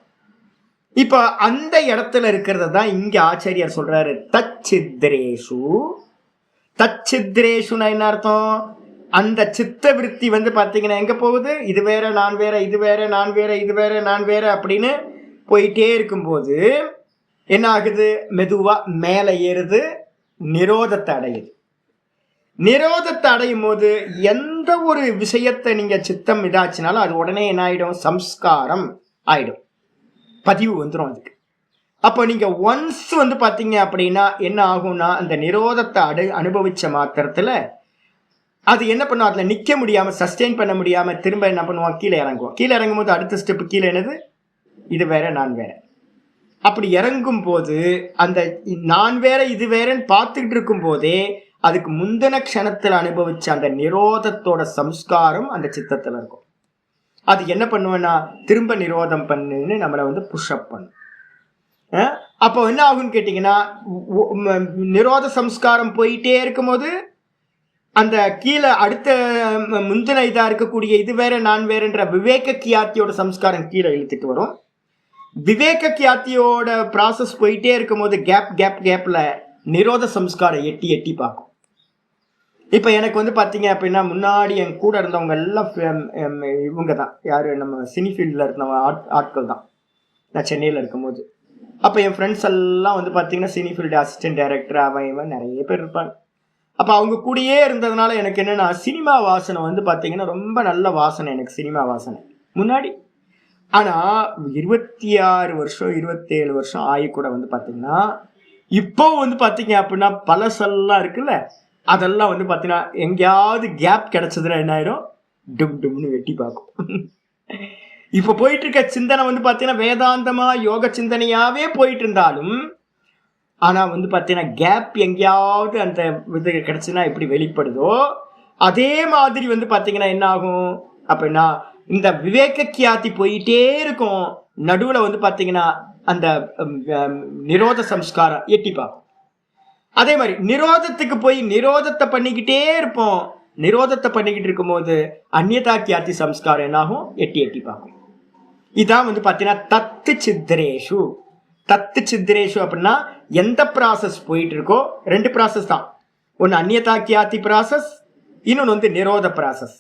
இப்ப அந்த இடத்துல இருக்கிறது தான் இங்க ஆச்சாரியார் சொல்றாரு, தச்சித்ரேஷு. தச்சித்ரேஷுனா என்ன அர்த்தம்? அந்த சித்த விருத்தி வந்து பாத்தீங்கன்னா எங்க போகுது? இது வேற நான் வேற, இது வேற நான் வேற, இது வேற நான் வேற அப்படின்னு போயிட்டே இருக்கும்போது என்ன ஆகுது? மெதுவா மேலே ஏறுது, நிரோதத்தை அடையுது. நிரோதத்தை அடையும் போது எந்த ஒரு விஷயத்தை நீங்க சித்தம் இதாச்சுனாலும் அது உடனே என்ன ஆயிடும்? சம்ஸ்காரம் ஆயிடும், பதிவு வந்துடும் அதுக்கு. அப்போ நீங்க ஒன்ஸ் வந்து பாத்தீங்க அப்படின்னா என்ன ஆகும்னா, அந்த நிரோதத்தை அனுபவிச்ச மாத்திரத்துல அது என்ன பண்ணும்? அதுல நிக்க முடியாம, சஸ்டெயின் பண்ண முடியாம திரும்ப என்ன பண்ணுவோம்? கீழே இறங்குவோம். கீழே இறங்கும் போது அடுத்த ஸ்டெப் கீழே என்னது? இது வேற நான் வேற. அப்படி இறங்கும் போது அந்த நான் வேற இது வேறன்னு பார்த்துக்கிட்டு இருக்கும் போதே அதுக்கு முந்தின க்ஷணத்துல அனுபவிச்ச அந்த நிரோதத்தோட சம்ஸ்காரம் அந்த சித்தத்துல இருக்கும். அது என்ன பண்ணுவேன்னா திரும்ப நிரோதம் பண்ணுன்னு நம்மளை வந்து புஷ்அப் பண்ணும். அப்போ என்ன ஆகும்னு கேட்டீங்கன்னா, நிரோத சம்ஸ்காரம் போயிட்டே இருக்கும் போது அந்த கீழே அடுத்த முந்தின இதா இருக்கக்கூடிய இது வேற நான் வேறன்ற விவேக கியாத்தியோட சம்ஸ்காரம் கீழே இழுத்துட்டு வரும். விவேக கியாத்தியோட ப்ராசஸ் போயிட்டே இருக்கும் போது கேப்ல நிரோத சம்ஸ்காரம் எட்டி எட்டி பார்க்கும். இப்போ எனக்கு வந்து பார்த்தீங்க அப்படின்னா முன்னாடி என் கூட இருந்தவங்க எல்லாம் இவங்க தான், யார் நம்ம சினிஃபீல்டில் இருந்தவங்க ஆட்கள் தான். நான் சென்னையில் இருக்கும்போது அப்போ என் ஃப்ரெண்ட்ஸ் எல்லாம் வந்து பார்த்தீங்கன்னா சினிஃபீல்டு அசிஸ்டன்ட் டைரக்டர் அவன் நிறைய பேர் இருப்பாங்க. அப்போ அவங்க கூடயே இருந்ததுனால எனக்கு என்னென்னா சினிமா வாசனை வந்து பார்த்தீங்கன்னா ரொம்ப நல்ல வாசனை எனக்கு, சினிமா வாசனை முன்னாடி. ஆனால் 26 வருஷம் 27 வருஷம் ஆகி கூட வந்து பார்த்தீங்கன்னா இப்போ வந்து பார்த்தீங்க அப்படின்னா பழசெல்லாம் இருக்குல்ல, அதெல்லாம் வந்து பார்த்தீங்கன்னா எங்கேயாவது கேப் கிடைச்சதுன்னா என்ன ஆயிரும்? டும் டும்னு வெட்டி பார்க்கும். இப்போ போயிட்டு இருக்க சிந்தனை வந்து பார்த்தீங்கன்னா வேதாந்தமா யோக சிந்தனையாவே போயிட்டு இருந்தாலும் ஆனால் வந்து பார்த்தீங்கன்னா கேப் எங்கேயாவது அந்த இது கிடைச்சுன்னா எப்படி வெளிப்படுதோ அதே மாதிரி வந்து பார்த்தீங்கன்னா என்ன ஆகும் அப்படின்னா இந்த விவேக கியாத்தி போயிட்டே இருக்கும், நடுவில் வந்து பார்த்தீங்கன்னா அந்த நிரோத சம்ஸ்காரம் எட்டி பார்க்கும். அதே மாதிரி நிரோதத்துக்கு போய் நிரோதத்தை பண்ணிக்கிட்டே இருப்போம். நிரோதத்தை பண்ணிக்கிட்டு இருக்கும் போது அந்நியதா கியாத்தி சம்ஸ்காரம் என்னாகும்? எட்டி எட்டி பார்க்கும். இதான் வந்து பார்த்தீங்கன்னா தத்து சித்திரேஷு. தத்து சித்திரேஷு அப்படின்னா எந்த ப்ராசஸ் போயிட்டு இருக்கோ, ரெண்டு ப்ராசஸ் தான். ஒன்று அந்நியதா கியாத்தி ப்ராசஸ், இன்னொன்று வந்து நிரோத ப்ராசஸ்.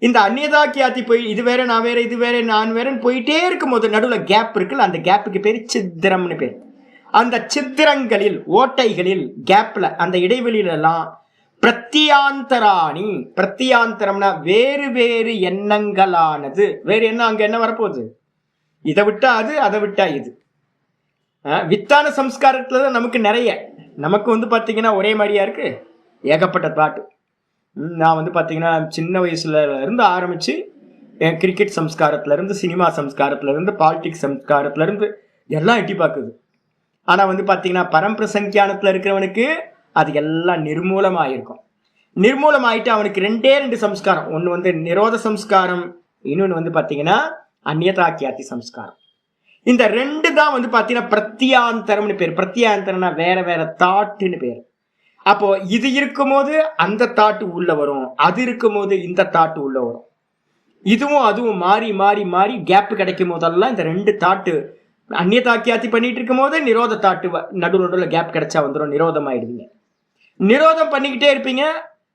இந்த அந்நியதா கியாத்தி போய் இது வேற நான் வேற இது வேற நான் வேறன்னு போயிட்டே இருக்கும் போது நடுவில் கேப் இருக்குல்ல, அந்த கேப்புக்கு பேர் சித்திரம்னு பேர். அந்த சித்திரங்களில் ஓட்டைகளில் கேப்ல அந்த இடைவெளியிலெல்லாம் பிரத்தியாந்தராணி, பிரத்தியாந்தரம்னா வேறு வேறு எண்ணங்களானது. வேறு என்ன அங்க என்ன வரப்போகுது? இதை விட்டா அது, அதை விட்டா இது. வித்தான சம்ஸ்காரத்துல தான் நமக்கு நிறைய, நமக்கு வந்து பார்த்தீங்கன்னா ஒரே மாதிரியா இருக்கு, ஏகப்பட்ட பாட்டு. நான் வந்து பார்த்தீங்கன்னா சின்ன வயசுல இருந்து ஆரம்பிச்சு கிரிக்கெட் சம்ஸ்காரத்துல இருந்து, சினிமா சம்ஸ்காரத்துல இருந்து, பாலிடிக்ஸ் சம்ஸ்காரத்துல இருந்து எல்லாம் எட்டி பார்க்குது. ஆனா வந்து பார்த்தீங்கன்னா பரம்பிரசங்கியானத்துல இருக்கிறவனுக்கு அது எல்லாம் நிர்மூலமாயிருக்கும். நிர்மூலமாயிட்டு அவனுக்கு ரெண்டு சம்ஸ்காரம், ஒன்று வந்து நிரோத சம்ஸ்காரம், இன்னொன்று வந்து பார்த்தீங்கன்னா அந்நியதா கியாத்தி சம்ஸ்காரம். இந்த ரெண்டு தான் வந்து பார்த்தீங்கன்னா பிரத்தியாந்தரம்னு பேர். பிரத்தியாந்தரம்னா வேற வேற தாட்டுன்னு பேர். அப்போ இது இருக்கும்போது அந்த தாட்டு உள்ள வரும், அது இருக்கும்போது இந்த தாட்டு உள்ள வரும். இதுவும் அதுவும் மாறி மாறி மாறி கேப் கிடைக்கும் போதெல்லாம் இந்த ரெண்டு தாட்டு அந்நியதா கியாத்தி பண்ணிட்டு இருக்கும் போது நிரோத தாட்டு நடுவில் கேப் கிடைச்சா வந்துடும், நிரோதம் ஆயிடுவீங்க. நிரோதம் பண்ணிக்கிட்டே இருப்பீங்க,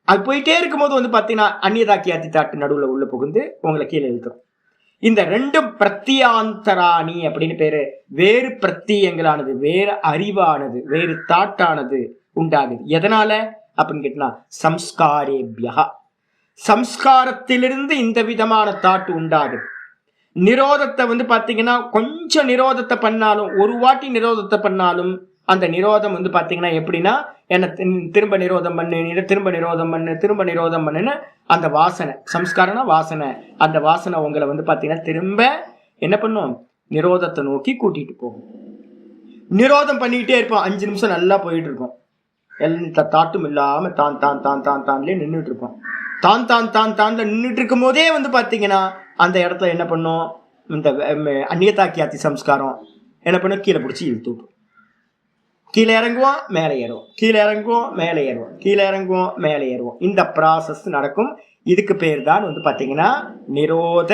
அது போயிட்டே இருக்கும் போது வந்து பார்த்தீங்கன்னா அந்நியதா கியாத்தி தாட்டு நடுவில் உள்ள புகுந்து உங்களை கீழே இழுத்துரும். இந்த ரெண்டும் பிரத்தியாந்தராணி அப்படின்னு பேரு. வேறு பிரத்தியங்களானது, வேறு அறிவானது, வேறு தாட்டானது உண்டாகுது. எதனால அப்படின்னு கேட்டா சம்ஸ்காரேபியா, சம்ஸ்காரத்திலிருந்து இந்த விதமான தாட்டு உண்டாகுது. நிரோதத்தை வந்து பார்த்தீங்கன்னா கொஞ்சம் நிரோதத்தை பண்ணாலும், ஒரு வாட்டி நிரோதத்தை பண்ணாலும் அந்த நிரோதம் வந்து பார்த்தீங்கன்னா எப்படின்னா என்ன திரும்ப நிரோதம் பண்ணு, திரும்ப நிரோதம் பண்ணு, திரும்ப நிரோதம் பண்ணுன்னு அந்த வாசனை, சம்ஸ்காரம்னா வாசனை, அந்த வாசனை உங்களை வந்து பார்த்தீங்கன்னா திரும்ப என்ன பண்ணும்? நிரோதத்தை நோக்கி கூட்டிட்டு போகும். நிரோதம் பண்ணிக்கிட்டே இருப்போம், 5 நிமிஷம் நல்லா போயிட்டு இருக்கோம், எந்த தாட்டும் இல்லாம தான் தான் தான் தான் தான்லேயே நின்றுட்டு இருப்போம். தான் தான் தான் தான்ல நின்றுட்டு இருக்கும் போதே வந்து பார்த்தீங்கன்னா அந்த இடத்துல என்ன பண்ணும்? இந்த அந்நியதா கியாத்தி சம்ஸ்காரம் என்ன பண்ணும்? கீழே பிடிச்சி இழுத்து விட்டுரும். கீழே இறங்குவோம் மேலே ஏறுவோம், கீழே இறங்குவோம் மேலே ஏறுவோம், கீழே இறங்குவோம் மேலே ஏறுவோம். இந்த ப்ராசஸ் நடக்கும். இதுக்கு பேர் தான் வந்து பார்த்தீங்கன்னா நிரோத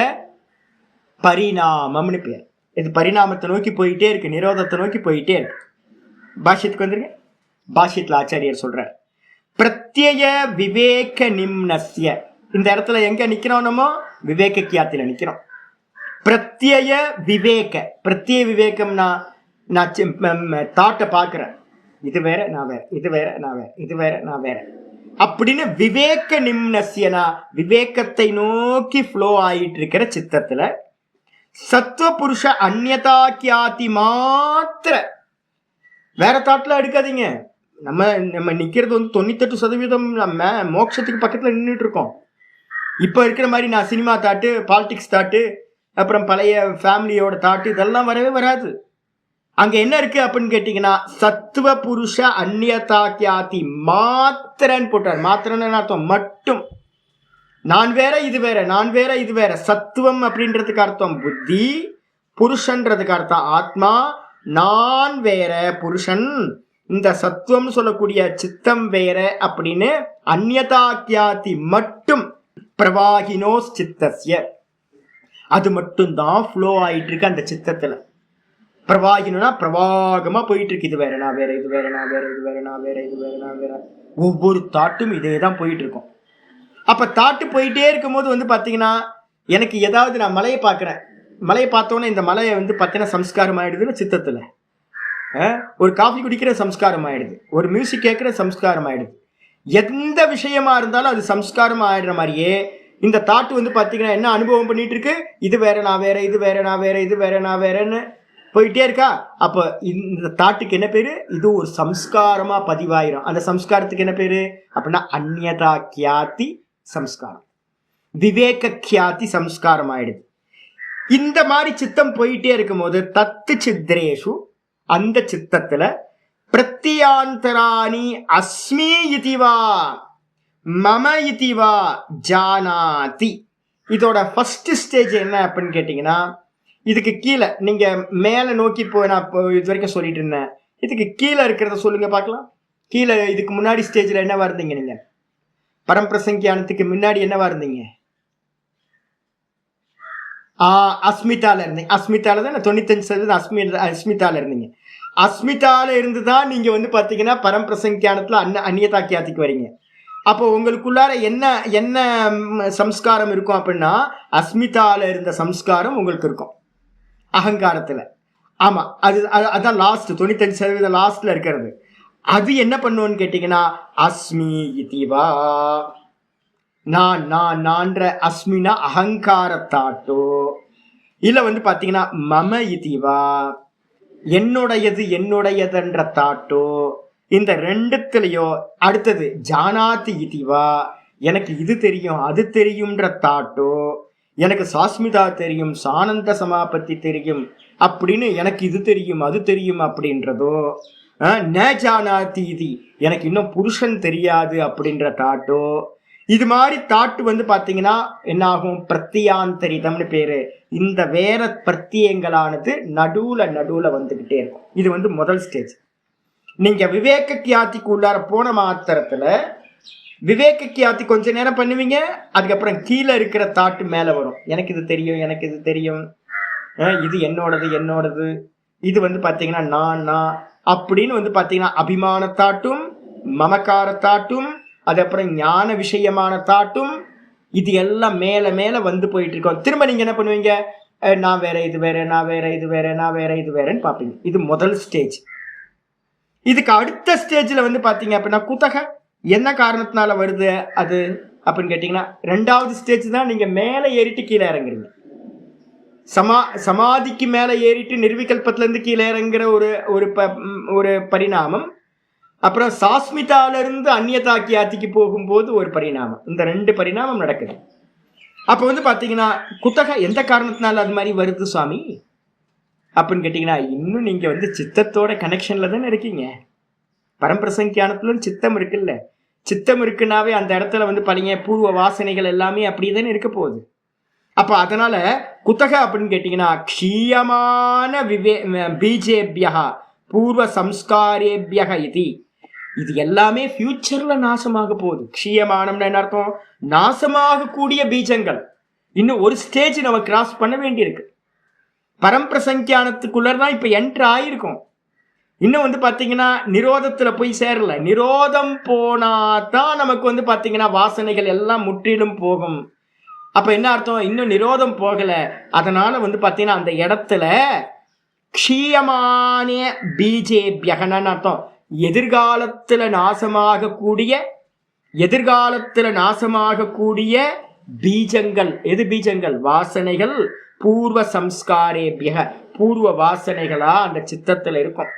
பரிணாமம்னு பேர். இது பரிணாமத்தை நோக்கி போயிட்டே இருக்கு, நிரோதத்தை நோக்கி போயிட்டே இருக்கு. பாஷ்யத்துக்கு வந்துருங்க. பாஷ்யத்தில் ஆச்சாரியர் சொல்றார், பிரத்யய விவேக நிம்னஸ்ய. இந்த இடத்துல எங்க நிக்கிறோம்? நம்ம விவேக கியாத்தில நிக்கிறோம். பிரத்யய விவேக, பிரத்யய விவேகம்னா நான் தாட்டை பார்க்கிறேன், இது வேற நான் வேற, இது வேற நான் வேற, இது வேற நான் வேற அப்படின்னு விவேக நிம்னஸ்யனா விவேகத்தை நோக்கி ஃப்ளோ ஆயிட்டு இருக்கிற சித்தத்துல சத்துவ புருஷ அந்நியதா கியாதி மாத்திர வேற தாட்ல எடுக்காதீங்க. நம்ம நிக்கிறது வந்து 98% நம்ம மோட்சத்துக்கு பக்கத்துல நின்றுட்டு இருக்கோம். இப்ப இருக்கிற மாதிரி நான் சினிமா தாட்டு, பாலிடிக்ஸ் தாட்டு, அப்புறம் பழைய ஃபேமிலியோட தாட்டு இதெல்லாம் வரவே வராது. அங்க என்ன இருக்கு அப்படின்னு கேட்டீங்கன்னா சத்துவ புருஷ அந்நியதா கியாதி மாத்திரன்னு போட்டார். மாத்திரன்னு அர்த்தம் மட்டும். நான் வேற இது வேற, நான் வேற இது வேற. சத்துவம் அப்படின்றதுக்கு அர்த்தம் புத்தி, புருஷன்றதுக்கு அர்த்தம் ஆத்மா. நான் வேற, புருஷன். இந்த சத்துவம் சொல்லக்கூடிய சித்தம் வேற அப்படின்னு அந்நியதா கியாதி மட்டும் பிரவாகினோ சித்தஸ்ய, அது மட்டும் தான் ஃப்ளோ ஆயிட்டு இருக்கு அந்த சித்தத்துல. பிரவாகினா பிரவாகமா போயிட்டு இருக்கு. இது வேற நான் வேற, இது வேற நான் வேற, இது வேற நான் வேற, இது வேற நான் வேற. ஒவ்வொரு தாட்டும் இதே தான் போயிட்டு இருக்கும். அப்ப தாட்டு போயிட்டே இருக்கும் போது வந்து பாத்தீங்கன்னா எனக்கு ஏதாவது நான் மலையை பார்க்கிறேன், மலையை பார்த்தோன்னே இந்த மலையை வந்து பார்த்தீங்கன்னா சம்ஸ்காரம் ஆயிடுதுன்னு சித்தத்துல. ஒரு காஃபி குடிக்கிற சம்ஸ்காரம் ஆயிடுது, ஒரு மியூசிக் கேட்கிற சம்ஸ்காரம் ஆயிடுது. எந்த விஷயமா இருந்தாலும் அது சம்ஸ்காரம் ஆயிடுற மாதிரியே இந்த தாட்டு வந்து பாத்தீங்கன்னா என்ன அனுபவம் பண்ணிட்டு இருக்கு, இது வேற நான் வேற, இது வேற நான் வேற, இது வேற நான் வேறன்னு போயிட்டே இருக்கா. அப்ப இந்த தாட்டுக்கு என்ன பேரு? இது ஒரு சம்ஸ்காரமா பதிவாயிரும். அந்த சம்ஸ்காரத்துக்கு என்ன பேரு அப்படின்னா அந்நியதா கியாதி சம்ஸ்காரம், விவேக கியாதி சம்ஸ்காரம் ஆயிடுது. இந்த மாதிரி சித்தம் போயிட்டே இருக்கும் போது தத்து சித்ரேஷு, அந்த சித்தத்துல பிரத்யாந்தராணி அஸ்மி இதிவா மம இதிவா ஜானாதி. இதோட ஃபர்ஸ்ட் ஸ்டேஜ் என்ன அப்படின்னு கேட்டீங்கன்னா, இதுக்கு கீழே நீங்க மேல நோக்கி போய் நான் இது வரைக்கும் சொல்லிட்டு இருந்தேன், இதுக்கு கீழே இருக்கிறத சொல்லுங்க பார்க்கலாம். கீழே இதுக்கு முன்னாடி ஸ்டேஜ்ல என்னவா இருந்தீங்க நீங்க? பரம்பிரசங்கியானத்துக்கு முன்னாடி என்னவா இருந்தீங்க? அஸ்மிதால இருந்தீங்க. அஸ்மிதால தான் 95% அஸ்மிதால இருந்தீங்க. அஸ்மிதால இருந்து தான் நீங்க வந்து பாத்தீங்கன்னா பரம்பிரசங்கியானத்துல அந்நியதா கியாதிக்கு வரீங்க. அப்போ உங்களுக்குள்ளார என்ன என்ன சம்ஸ்காரம் இருக்கும் அப்படின்னா அஸ்மிதால இருந்த சம்ஸ்காரம் உங்களுக்கு இருக்கும் அகங்காரத்துல. ஆமா, அதான் லாஸ்ட் 95% லாஸ்ட்ல இருக்கிறது. அது என்ன பண்ணுவோன்னு கேட்டீங்கன்னா அஸ்மி இதிவா, நான்ற அஸ்மினா அகங்காரத்தாட்டோ, இல்ல வந்து பாத்தீங்கன்னா மம இதிவா என்னுடையது என்னுடையதுன்ற தாட்டோ, இந்த ரெண்டுத்துலயோ அடுத்தது ஜானாதி இதிவா எனக்கு இது தெரியும் அது தெரியும்ன்ற தாட்டோ, எனக்கு சாஸ்மிதா தெரியும் சானந்த சமாபத்தி தெரியும் அப்படின்னு எனக்கு இது தெரியும் அது தெரியும் அப்படின்றதோ, ந ஜானாதி இது எனக்கு இன்னும் புருஷன் தெரியாது அப்படின்ற தாட்டோ, இது மாதிரி தாட்டு வந்து பாத்தீங்கன்னா என்ன ஆகும்? பிரத்தியாந்தரிதம்னு பேரு. இந்த வேற பிரத்தியங்களானது நடுவுல வந்துகிட்டே இருக்கும். இது வந்து முதல் ஸ்டேஜ். நீங்க விவேக கியாதிக்கு உள்ளார போன மாத்திரத்துல விவேக கியாதி கொஞ்ச நேரம் பண்ணுவீங்க, அதுக்கப்புறம் கீழே இருக்கிற தாட்டு மேல வரும். எனக்கு இது தெரியும் எனக்கு இது தெரியும், இது என்னோடது என்னோடது, இது வந்து பாத்தீங்கன்னா நான் அப்படின்னு வந்து பாத்தீங்கன்னா அபிமான தாட்டும் மமக்கார தாட்டும் அதுக்கப்புறம் ஞான விஷயமான தாட்டும், இது எல்லாம் மேல மேல வந்து போயிட்டு இருக்கோம். திரும்ப நீங்க என்ன பண்ணுவீங்க? நான் வேற இது வேற, நான் வேற இது வேற, நான் வேற இது வேறன்னு பார்ப்பீங்க. இது முதல் ஸ்டேஜ். இதுக்கு அடுத்த ஸ்டேஜ்ல வந்து பாத்தீங்க அப்படின்னா குத்தக என்ன காரணத்தினால வருது அது அப்படின்னு கேட்டீங்கன்னா ரெண்டாவது ஸ்டேஜ் தான். நீங்க மேல ஏறிட்டு கீழே இறங்குறீங்க. சமாதிக்கு மேல ஏறிட்டு நிர்விகல்பத்துல இருந்து கீழே இறங்குற ஒரு பரிணாமம், அப்புறம் சாஸ்மிதால இருந்து அந்நியதா கியாதிக்கு போகும்போது ஒரு பரிணாமம். இந்த ரெண்டு பரிணாமம் நடக்குது. அப்ப வந்து பாத்தீங்கன்னா குத்தக எந்த காரணத்தினால அது மாதிரி வருது சுவாமி அப்படின்னு கேட்டீங்கன்னா, இன்னும் நீங்க வந்து சித்தத்தோட கனெக்ஷன்ல தானே இருக்கீங்க. பரம்பிரசங்கியானத்துல சித்தம் இருக்குல்ல, சித்தம் இருக்குன்னாவே அந்த இடத்துல வந்து பழைய பூர்வ வாசனைகள் எல்லாமே அப்படியே தானே இருக்க போகுது. அப்ப அதனால குத்தக அப்படின்னு கேட்டீங்கன்னா க்ஷீயமான பீஜேபியா பூர்வ சம்ஸ்காரேபியக இது. இது எல்லாமே ஃபியூச்சர்ல நாசமாக போகுது. க்ஷீயமானம்னு என்ன அர்த்தம்? நாசமாக கூடிய பீஜங்கள். இன்னும் ஒரு ஸ்டேஜ் நம்ம கிராஸ் பண்ண வேண்டியிருக்கு. பரம்பிரசங்கியானத்துக்குள்ளதான் இப்ப என்ட்ரு ஆயிருக்கும். இன்னும் பாத்தீங்கன்னா நிரோதத்துல போய் சேரல. நிரோதம் போனாதான் நமக்கு பாத்தீங்கன்னா வாசனைகள் எல்லாம் முற்றிலும் போகும். அப்ப என்ன அர்த்தம்? இன்னும் நிரோதம் போகல. அதனால பாத்தீங்கன்னா அந்த இடத்துல க்ஷீயமான பீஜேபியகன்னு அர்த்தம். எதிர்காலத்துல நாசமாக கூடிய பீஜங்கள். எது பீஜங்கள்? வாசனைகள். பூர்வ சம்ஸ்காரேபியக, பூர்வ வாசனைகளா அந்த சித்தத்துல இருக்கும்.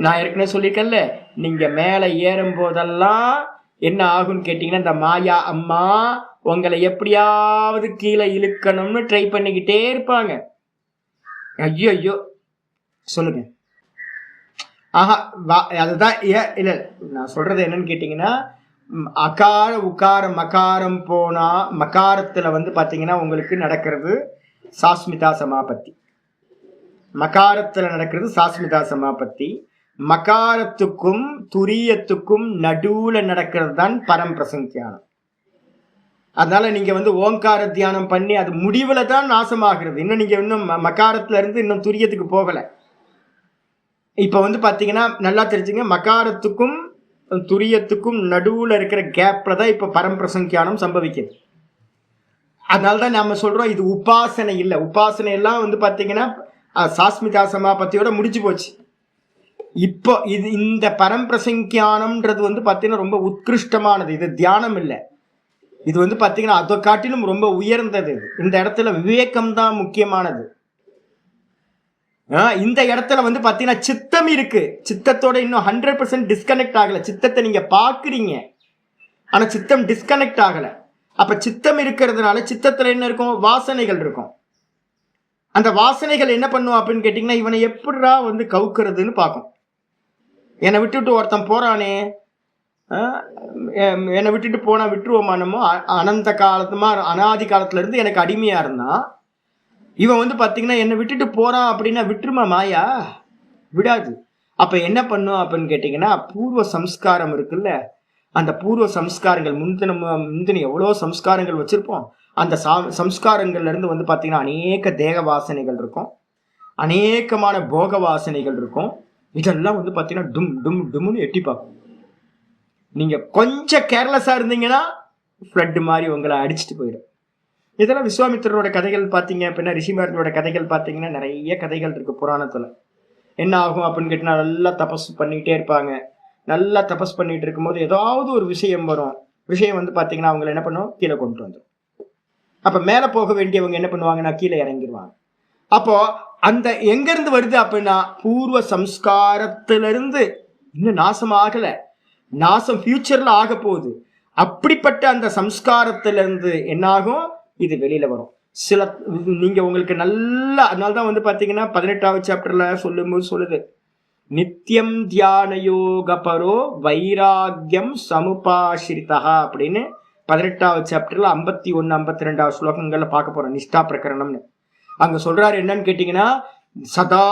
நான் ஏற்கனவே சொல்லியிருக்கேன்ல, நீங்க மேல ஏறும் போதெல்லாம் என்ன ஆகும்னு கேட்டீங்கன்னா, இந்த மாயா அம்மா உங்களை எப்படியாவது கீழே இழுக்கணும்னு ட்ரை பண்ணிக்கிட்டே இருப்பாங்க. ஐயோ ஐயோ சொல்லுங்க. ஆஹா, அதுதான். இல்ல நான் சொல்றது என்னன்னு கேட்டீங்கன்னா, அகார உகாரம் மகாரம் போனா மகாரத்துல பாத்தீங்கன்னா உங்களுக்கு நடக்கிறது சாஸ்மிதா சமாபத்தி. மகாரத்துல நடக்கிறது சாஸ்மிதா சமாபத்தி. மகாரத்துக்கும் துரியத்துக்கும் நடுவுல நடக்கிறது தான் பரம்பிரசங்கியானம். அதனால நீங்க ஓங்கார தியானம் பண்ணி அது முடிவுல தான் நாசமாகிறது. இன்னும் நீங்க மகாரத்துல இருந்து இன்னும் துரியத்துக்கு போகல. இப்ப பாத்தீங்கன்னா நல்லா தெரிஞ்சுங்க, மகாரத்துக்கும் துரியத்துக்கும் நடுவுல இருக்கிற கேப்ல தான் இப்ப பரம்பிரசங்கியானம் சம்பவிக்குது. அதனால்தான் நாம சொல்றோம் இது உபாசனை இல்லை. உபாசனை எல்லாம் பாத்தீங்கன்னா சாஸ்மிதா சமாபத்தியோட முடிஞ்சு போச்சு. இப்போ இந்த பரம்பிரசங்கியானம்ன்றது பாத்தீங்கன்னா ரொம்ப உத்கிருஷ்டமானது. இது தியானம் இல்லை. இது பாத்தீங்கன்னா அதை காட்டிலும் ரொம்ப உயர்ந்தது. இந்த இடத்துல விவேகம் தான் முக்கியமானது. இந்த இடத்துல பாத்தீங்கன்னா சித்தம் இருக்கு. சித்தத்தோட இன்னும் 100% டிஸ்கனெக்ட் ஆகல. சித்தத்தை நீங்க பாக்குறீங்க, ஆனா சித்தம் டிஸ்கனெக்ட் ஆகல. அப்ப சித்தம் இருக்கிறதுனால சித்தத்துல என்ன இருக்கும்? வாசனைகள் இருக்கும். அந்த வாசனைகள் என்ன பண்ணும் அப்படின்னு கேட்டீங்கன்னா, இவனை எப்படிடா கவுக்கிறதுன்னு பார்க்கும். என்னை விட்டுட்டு ஒருத்தன் போறானே, என்னை விட்டுட்டு போனா விட்டுருவோமானமோ, அனந்த காலத்துமா அனாதி காலத்துல இருந்து எனக்கு அடிமையா இருந்தான். இவன் பாத்தீங்கன்னா என்னை விட்டுட்டு போறான் அப்படின்னா விட்டுருமா மாயா? விடாது. அப்ப என்ன பண்ணும் அப்படின்னு கேட்டீங்கன்னா, பூர்வ சம்ஸ்காரம் இருக்குல்ல, அந்த பூர்வ சம்ஸ்காரங்கள் முந்தின எவ்வளோ சம்ஸ்காரங்கள் வச்சிருப்போம். அந்த சம்ஸ்காரங்கள்ல இருந்து பாத்தீங்கன்னா அநேக தேக வாசனைகள் இருக்கும், அநேகமான போக வாசனைகள் இருக்கும். இதெல்லாம் பாத்தீங்கன்னா டும் டும் டும்னு எட்டி பார்க்கும். நீங்க கொஞ்சம் கேர்லெஸ்ஸா இருந்தீங்கன்னா ஃப்ளட் மாதிரி உங்களை அடிச்சுட்டு போயிடும். இதெல்லாம் விஸ்வாமித்திரரோட கதைகள் பார்த்தீங்க அப்படின்னா, ரிஷிமார்களோட கதைகள் பார்த்தீங்கன்னா நிறைய கதைகள் இருக்கு புராணத்துல. என்ன ஆகும் அப்படின்னு கேட்டீங்கன்னா, நல்லா தபஸ் பண்ணிக்கிட்டே இருப்பாங்க. நல்லா தபஸ் பண்ணிட்டு இருக்கும்போது ஏதாவது ஒரு விஷயம் வரும். விஷயம் பார்த்தீங்கன்னா அவங்களை என்ன பண்ணுவோம்? கீழே கொண்டு வந்துடும். அப்ப மேல போக வேண்டியவங்க என்ன பண்ணுவாங்கன்னா கீழே இறங்கிடுவாங்க. அப்போ அந்த எங்கிருந்து வருது அப்படின்னா, பூர்வ சம்ஸ்காரத்திலிருந்து இன்னும் நாசமாகல, நாசம் ஃபியூச்சர்ல ஆக போகுது. அப்படிப்பட்ட அந்த சம்ஸ்காரத்திலிருந்து என்னாகும்? இது வெளியில வரும். சில நீங்க உங்களுக்கு நல்லா, அதனால்தான் பாத்தீங்கன்னா 18வது சாப்டர்ல சொல்லும்போது சொல்லுது, நித்தியம் தியான யோக பரோ வைராகியம் சமுபாசிரிதா அப்படின்னு 18வது சாப்டர்ல 51, 52 ஸ்லோகங்கள்ல பார்க்க போறோம். நிஷ்டா பிரகரணம்னு அங்க சொல்றாரு. என்னன்னு கேட்டீங்கன்னா, சதா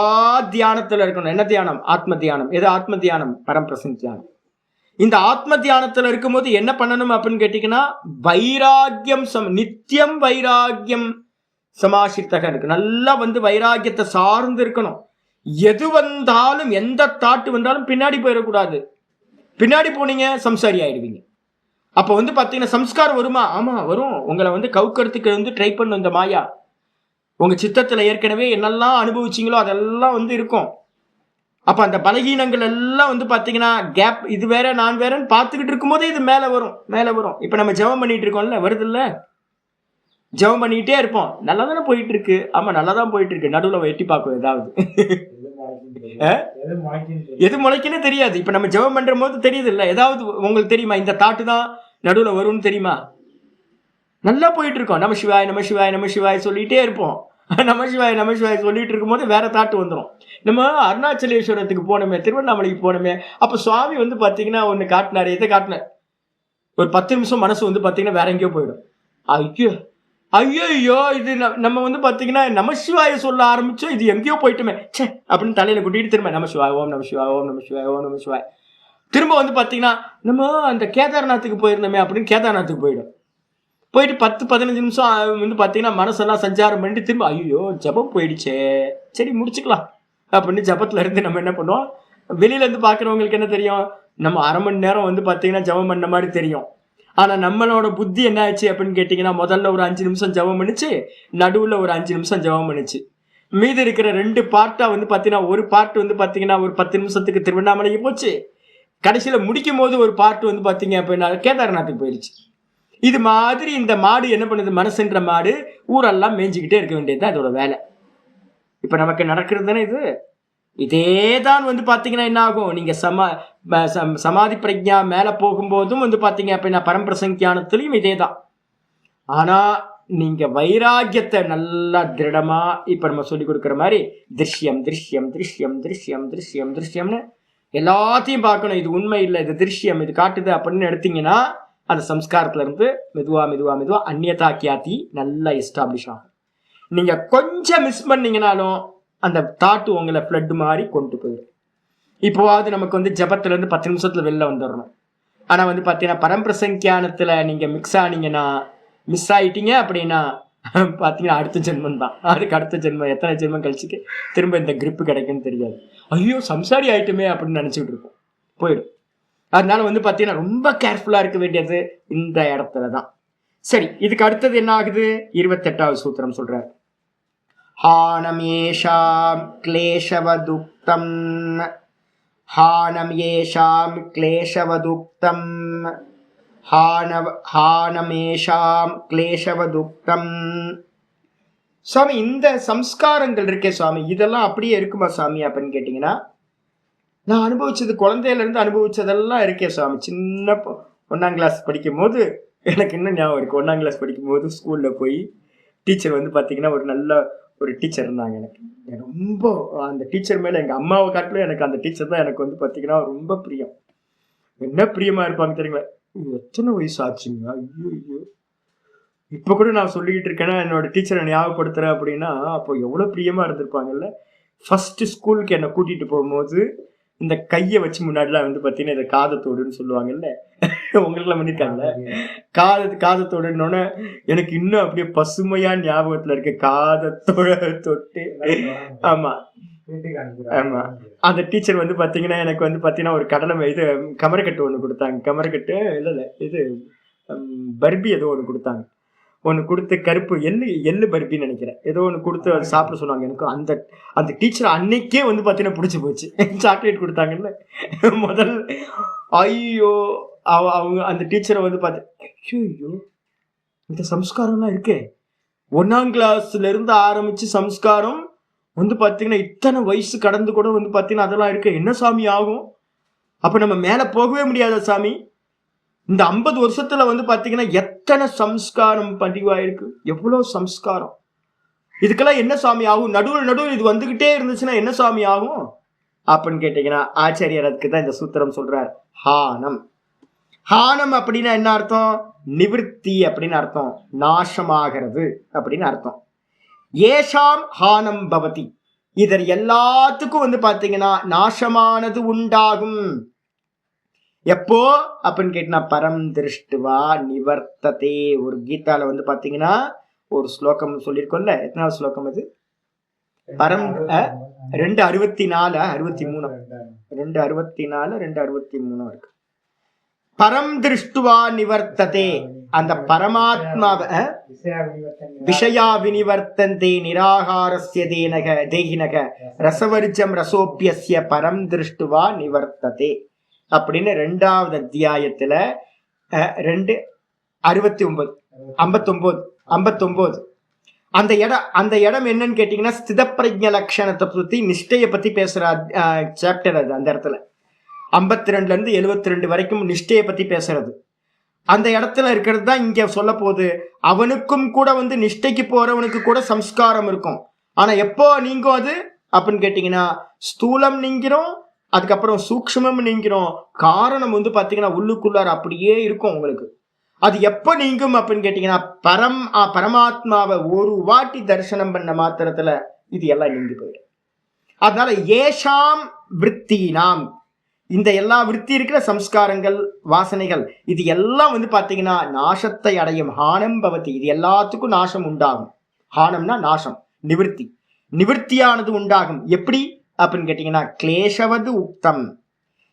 தியானத்துல இருக்கணும். என்ன தியானம்? ஆத்ம தியானம். எது ஆத்ம தியானம்? பரம்பிரசன் தியானம். இந்த ஆத்ம தியானத்துல இருக்கும்போது என்ன பண்ணணும் அப்படின்னு கேட்டீங்கன்னா, வைராகியம் நித்தியம் வைராகியம் சமாசிரித்தக இருக்கு. நல்லா வைராகியத்தை சார்ந்து இருக்கணும். எது வந்தாலும், எந்த தாட்டு வந்தாலும் பின்னாடி போயிடக்கூடாது. பின்னாடி போனீங்க சம்சாரி ஆயிடுவீங்க. அப்ப பாத்தீங்கன்னா சம்ஸ்காரம் வருமா? ஆமா வரும். உங்களை கவுக்கிறதுக்கு ட்ரை பண்ணும் இந்த மாயா. உங்க சித்தத்துல ஏற்கனவே என்னெல்லாம் அனுபவிச்சீங்களோ அதெல்லாம் இருக்கும். அப்ப அந்த பலகீனங்கள் எல்லாம் பாத்தீங்கன்னா கேப், இது வேற நான் வேறன்னு பார்த்துக்கிட்டு இருக்கும் போதே இது மேல வரும். இப்ப நம்ம ஜெபம் பண்ணிட்டு இருக்கோம்ல, வருது இல்ல? ஜெபம் பண்ணிக்கிட்டே இருப்போம். நல்லா தானே போயிட்டு இருக்கு. ஆமா நல்லா தான் போயிட்டு இருக்கு. நடுவில் எட்டி பார்க்கும் ஏதாவது. எது முளைக்குன்னு தெரியாது. இப்ப நம்ம ஜெபம் பண்ற போது தெரியுது இல்ல? ஏதாவது உங்களுக்கு தெரியுமா இந்த தாட்டு தான் நடுவில் வரும்னு தெரியுமா? நல்லா போயிட்டு இருக்கோம். நம சிவாய் நம சிவாய் நம சிவாய் சொல்லிட்டே இருப்போம். நம சிவாய் நம சிவாய் சொல்லிட்டு இருக்கும் போது வேற தாட்டு வந்துடும். நம்ம அருணாச்சலேஸ்வரத்துக்கு போனோமே, திருவண்ணாமலைக்கு போனோமே, அப்ப சுவாமி பாத்தீங்கன்னா ஒண்ணு காட்டினாரு. எதை காட்டினார்? ஒரு 10 நிமிஷம் மனசு பாத்தீங்கன்னா வேற எங்கேயோ போயிடும். ஐயோ ஐயோ இது நம்ம வந்து பாத்தீங்கன்னா நமசிவாய சொல்ல ஆரம்பிச்சோம், இது எங்கேயோ போயிட்டுமே சே அப்படின்னு தலையில கூட்டிட்டு திரும்ப நமசிவாய் ஓம் நமசிவாய் ஓம் நமசிவாய் ஓம் நமசிவாய். திரும்ப வந்து பாத்தீங்கன்னா நம்ம அந்த கேதார்நாத்துக்கு போயிருந்தோமே அப்படின்னு கேதார்நாத்துக்கு போயிட்டு 10-15 நிமிஷம் வந்து பாத்தீங்கன்னா மனசெல்லாம் சஞ்சாரம் பண்ணிட்டு திரும்ப ஐயோ ஜபம் போயிடுச்சே, சரி முடிச்சுக்கலாம் அப்படின்னு ஜபத்துல இருந்து நம்ம என்ன பண்ணுவோம், வெளியில இருந்து பாக்குறவங்களுக்கு என்ன தெரியும், நம்ம அரை மணி நேரம் வந்து பாத்தீங்கன்னா ஜபம் பண்ண மாதிரி தெரியும். ஆனா நம்மளோட புத்தி என்ன ஆச்சு அப்படின்னு கேட்டீங்கன்னா, முதல்ல ஒரு 5 நிமிஷம் ஜபம் பண்ணிச்சு, நடுவுல ஒரு 5 நிமிஷம் ஜபம் பண்ணிச்சு. மீதி இருக்கிற 2 பார்ட்டா வந்து பாத்தீங்கன்னா, ஒரு பார்ட் வந்து பாத்தீங்கன்னா ஒரு 10 நிமிஷத்துக்கு திருவண்ணாமலைக்கு போச்சு, கடைசியில முடிக்கும் போது ஒரு பார்ட் வந்து பாத்தீங்க அப்படின்னா கேதார்நாத்துக்கு போயிடுச்சு. இது மாதிரி இந்த மாடு என்ன பண்ணுது, மனசுன்ற மாடு ஊரெல்லாம் மேய்ஞ்சிக்கிட்டே இருக்க வேண்டியதுதான் இதோட வேலை. இப்ப நமக்கு நடக்கிறது தானே இது. இதேதான் வந்து பாத்தீங்கன்னா என்ன ஆகும், நீங்க சமாதி பிரஜா மேல போகும்போதும் வந்து பாத்தீங்க அப்படின்னா பரம்பிரசங்கியானத்திலையும் இதேதான். ஆனா நீங்க வைராக்கியத்தை நல்லா திருடமா இப்ப நம்ம சொல்லி கொடுக்குற மாதிரி திருஷ்யம் திருஷ்யம் திருஷ்யம் திருஷ்யம் திருஷ்யம் திருஷ்யம்னு எல்லாத்தையும் பார்க்கணும். இது உண்மை இல்லை, இது திருஷ்யம், இது காட்டுது அப்படின்னு எடுத்தீங்கன்னா அந்த சம்ஸ்காரத்துல இருந்து மெதுவா மெதுவா மெதுவா அந்நியதா கியாதி நல்லா எஸ்டாப்ளிஷ் ஆகும். நீங்க கொஞ்சம் மிஸ் பண்ணீங்கனாலும் அந்த தாட்டு உங்களை ஃப்ளட் மாதிரி கொண்டு போயிடும். இப்போவாவது நமக்கு வந்து ஜபத்துல இருந்து 10 நிமிஷத்துல வெளில வந்துடணும். ஆனா வந்து பாத்தீங்கன்னா பரம்பிரசங்கியானத்துல நீங்க மிக்ஸ் ஆனீங்கன்னா, மிஸ் ஆயிட்டீங்க அப்படின்னா பாத்தீங்கன்னா அடுத்த ஜென்மம் தான். அதுக்கு அடுத்த ஜென்மம் எத்தனை ஜென்மம் கழிச்சுக்கு திரும்ப இந்த கிரிப்பு கிடைக்குன்னு தெரியாது. ஐயோ சம்சாரி ஆயிட்டுமே அப்படின்னு நினைச்சுட்டு இருப்போம், போயிடும். அதனால வந்து பாத்தீங்கன்னா ரொம்ப கேர்ஃபுல்லா இருக்க வேண்டியது இந்த இடத்துலதான். சரி, இதுக்கு அடுத்தது என்ன ஆகுது, 28வது சூத்திரம் சொல்றாரு. ஹானமேஷாம் கிளேஷவதுக்தம் ஹானமேஷாம் கிளேஷவதுக்தம் ஹானமேஷாம் கிளேஷவதுக்தம். சுவாமி இந்த சம்ஸ்காரங்கள் இருக்கே சுவாமி, இதெல்லாம் அப்படியே இருக்குமா சுவாமி அப்படின்னு கேட்டீங்கன்னா, நான் அனுபவிச்சது குழந்தையில இருந்து அனுபவிச்சதெல்லாம் இருக்கே சுவாமி. சின்ன 1ஆம் கிளாஸ் படிக்கும் போது எனக்கு இன்னும் ஞாபகம் இருக்கு. 1ஆம் கிளாஸ் படிக்கும் போது ஸ்கூல்ல போய் டீச்சர் வந்து பாத்தீங்கன்னா ஒரு நல்ல ஒரு டீச்சர் இருந்தாங்க. எனக்கு ரொம்ப அந்த டீச்சர் மேல எங்க அம்மாவை காட்டிலும் எனக்கு அந்த டீச்சர் தான் எனக்கு வந்து பாத்தீங்கன்னா ரொம்ப பிரியம். என்ன பிரியமா இருப்பாங்க தெரியுங்களா. எத்தனை வயசு ஆச்சுங்க, ஐயோ இப்ப கூட நான் சொல்லிக்கிட்டு இருக்கேன்னா என்னோட டீச்சரை ஞாபகப்படுத்துறேன் அப்படின்னா அப்போ எவ்வளவு பிரியமா இருந்திருப்பாங்கல்ல. ஃபர்ஸ்ட் ஸ்கூலுக்கு என்னை கூட்டிட்டு போகும்போது இந்த கையை வச்சு முன்னாடிலாம் வந்து பாத்தீங்கன்னா இதை காதத்தோடுன்னு சொல்லுவாங்கல்ல, உங்களுக்குலாம் பண்ணிருக்காங்கல்ல, காதத்தோடுன்னு எனக்கு இன்னும் அப்படியே பசுமையா ஞாபகத்துல இருக்கு. காதத்தோட தொட்டு, ஆமா ஆமா. அந்த டீச்சர் வந்து பாத்தீங்கன்னா எனக்கு வந்து பாத்தீங்கன்னா ஒரு கடலை இது கமரக்கட்டு ஒண்ணு கொடுத்தாங்க. கமரக்கட்டு இல்ல இது பர்பி ஏதோ ஒண்ணு கொடுத்தாங்க. ஒன்று கொடுத்து கருப்பு எள்ளு பருப்பின்னு நினைக்கிறேன், ஏதோ ஒன்று கொடுத்து அதை சாப்பிட சொன்னாங்க. எனக்கு அந்த டீச்சர் அன்னைக்கே வந்து பார்த்தீங்கன்னா பிடிச்சி போச்சு. சாக்லேட் கொடுத்தாங்கல்ல முதல், ஐயோ அவங்க அந்த டீச்சரை வந்து பார்த்து ஐயோ இந்த சம்ஸ்காரம்லாம் இருக்கே, 1ஆம் கிளாஸ்ல இருந்து ஆரம்பிச்சு சம்ஸ்காரம் வந்து பார்த்தீங்கன்னா இத்தனை வயசு கடந்து கூட வந்து பார்த்தீங்கன்னா அதெல்லாம் இருக்கு, என்ன சாமி ஆகும், அப்போ நம்ம மேலே போகவே முடியாத சாமி. இந்த 50 வருஷத்துல வந்து பாத்தீங்கன்னா எத்தனை சம்ஸ்காரம் பதிவாயிருக்கு, எவ்வளவு சம்ஸ்காரம், இதுக்கெல்லாம் என்ன சாமி ஆகும், நடுவில் இது வந்துகிட்டே இருந்துச்சுன்னா என்ன சாமி ஆகும் அப்படின்னு கேட்டீங்கன்னா ஆச்சாரியர் அதுக்கு தான் இந்த சூத்திரம் சொல்றார். ஹானம். ஹானம் அப்படின்னா என்ன அர்த்தம், நிவிருத்தி அப்படின்னு அர்த்தம், நாசமாகிறது அப்படின்னு அர்த்தம். ஏஷாம் ஹானம் பவதி, இதர் எல்லாத்துக்கும் வந்து பாத்தீங்கன்னா நாசமானது உண்டாகும். எப்போ அப்படின்னு கேட்டா பரம் திருஷ்டுவா நிவர்த்ததே. ஒரு கீதால வந்து பாத்தீங்கன்னா ஒரு ஸ்லோகம் சொல்லியிருக்கோம்ல, எத்தனாவது ஸ்லோகம் அது, பரம் 2:64 63 2:64 2:63 இருக்கு. பரம் திருஷ்டுவா நிவர்த்ததே, அந்த பரமாத்மாவை விஷயா வினிவர்த்தந்தே நிராகாரஸ்ய தேகினக ரசவர்ஜம் ரசோப்பியஸ்ய பரம் திருஷ்டுவா நிவர்த்ததே அப்படின்னு 2வது அத்தியாயத்துல 2:69 அந்த இடம் என்னன்னு கேட்டீங்கன்னா ஸ்தித பிரஜ்ஞ லட்சணத்தை பத்தி நிஷ்டையை பத்தி பேசுற சாப்டர் அது. அந்த இடத்துல 52 இருந்து 72 வரைக்கும் நிஷ்டையை பத்தி பேசுறது. அந்த இடத்துல இருக்கிறது தான் இங்க சொல்ல போகுது. அவனுக்கும் கூட வந்து நிஷ்டைக்கு போறவனுக்கு கூட சம்ஸ்காரம் இருக்கும். ஆனா எப்போ நீங்கும் அது அப்படின்னு கேட்டீங்கன்னா ஸ்தூலம் நீங்கிறோம், அதுக்கப்புறம் சூக்ஷ்மம் நீங்கிறோம், காரணம் வந்து பாத்தீங்கன்னா உள்ளுக்குள்ளார அப்படியே இருக்கும் உங்களுக்கு. அது எப்ப நீங்கும் அப்படின்னு கேட்டீங்கன்னா பரமாத்மாவை ஒரு வாட்டி தரிசனம் பண்ண மாத்திரத்துல இது எல்லாம் நீங்கி போயிடும். அதனால ஏஷாம் விற்பி நாம் இந்த எல்லா விற்பி இருக்கிற சம்ஸ்காரங்கள் வாசனைகள் இது எல்லாம் பாத்தீங்கன்னா நாசத்தை அடையும். ஹானம் பவதி, இது எல்லாத்துக்கும் நாசம் உண்டாகும். ஹானம்னா நாசம், நிவர்த்தியானது உண்டாகும். எப்படி அப்படின்னு கேட்டீங்கன்னா கிளேஷவது உக்தம்.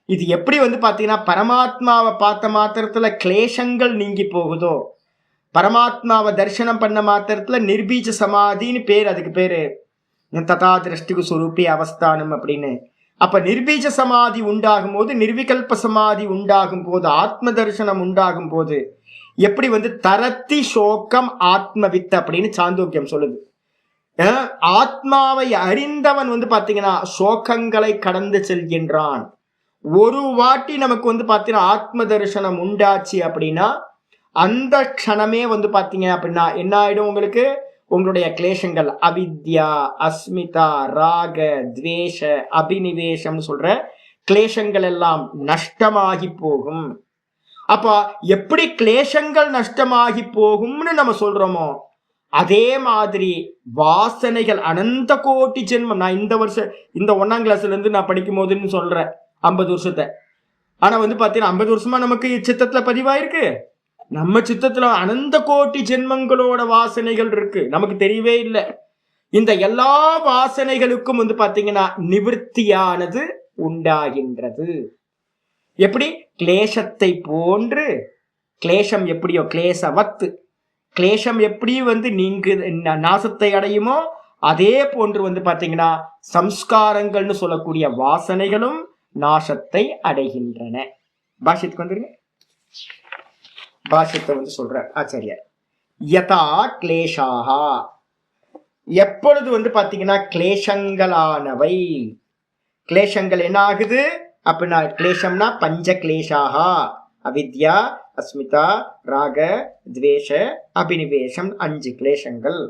இது எப்படி பாத்தீங்கன்னா பரமாத்மாவை பார்த்த மாத்திரத்துல கிளேஷங்கள் நீங்கி போகுதோ, பரமாத்மாவை தரிசனம் பண்ண மாத்திரத்துல நிர்பீஜ சமாதின்னு பேர், அதுக்கு பேரு ததா திருஷ்டிகு சுரூபி அவஸ்தானம் அப்படின்னு. அப்ப நிர்பீஜ சமாதி உண்டாகும் போது, நிர்விகல்ப சமாதி உண்டாகும் போது, ஆத்ம தரிசனம் உண்டாகும் போது எப்படி தரத்தி சோகம் ஆத்மவித் அப்படின்னு சாந்தோக்கியம் சொல்லுது. ஆத்மாவை அறிந்தவன் பாத்தீங்கன்னா சோகங்களை கடந்து செல்கின்றான். ஒரு வாட்டி நமக்கு பாத்தீங்கன்னா ஆத்ம தரிசனம் உண்டாச்சு அப்படின்னா அந்த க்ஷணமே பாத்தீங்க அப்படின்னா என்ன ஆயிடும், உங்களுக்கு உங்களுடைய கிளேஷங்கள் அவித்யா, அஸ்மிதா, ராக, துவேஷ, அபினிவேஷம் சொல்ற கிளேஷங்கள் எல்லாம் நஷ்டமாகி போகும். அப்ப எப்படி கிளேஷங்கள் நஷ்டமாகி போகும்னு நம்ம சொல்றோமோ அதே மாதிரி வாசனைகள் அனந்த கோட்டி ஜென்மம். நான் இந்த வருஷம் இந்த 1ஆம் கிளாஸ்ல இருந்து நான் படிக்கும் போதுன்னு சொல்றேன் 50 வருஷத்தை. ஆனா பாத்தீங்கன்னா 50 வருஷமா நமக்கு சித்தத்துல பதிவாயிருக்கு. நம்ம சித்தத்துல அனந்த கோட்டி ஜென்மங்களோட வாசனைகள் இருக்கு, நமக்கு தெரியவே இல்லை. இந்த எல்லா வாசனைகளுக்கும் பாத்தீங்கன்னா நிவர்த்தியானது உண்டாகின்றது. எப்படி கிளேசத்தை போன்று, கிளேசம் எப்படியோ கிளேசவத்து, கிளேசம் எப்படி நீங்க நாசத்தை அடையுமோ அதே போன்று பாத்தீங்கன்னா சம்ஸ்காரங்கள்னு சொல்லக்கூடிய வாசனைகளும் நாசத்தை அடைகின்றன. பாஷ்யத்துக்கு வந்துருங்க. பாஷ்யத்தை சொல்ற ஆச்சாரியார், யதா கிளேஷாஹா, எப்பொழுது பாத்தீங்கன்னா கிளேஷங்களானவை, கிளேஷங்கள் என்ன ஆகுது அப்படின்னா கிளேஷம்னா பஞ்ச கிளேஷாஹா, அவித்யா, அஸ்மிதா, ராக, துவேஷ, அபினிவேஷம் 5 கிளேஷங்கள்.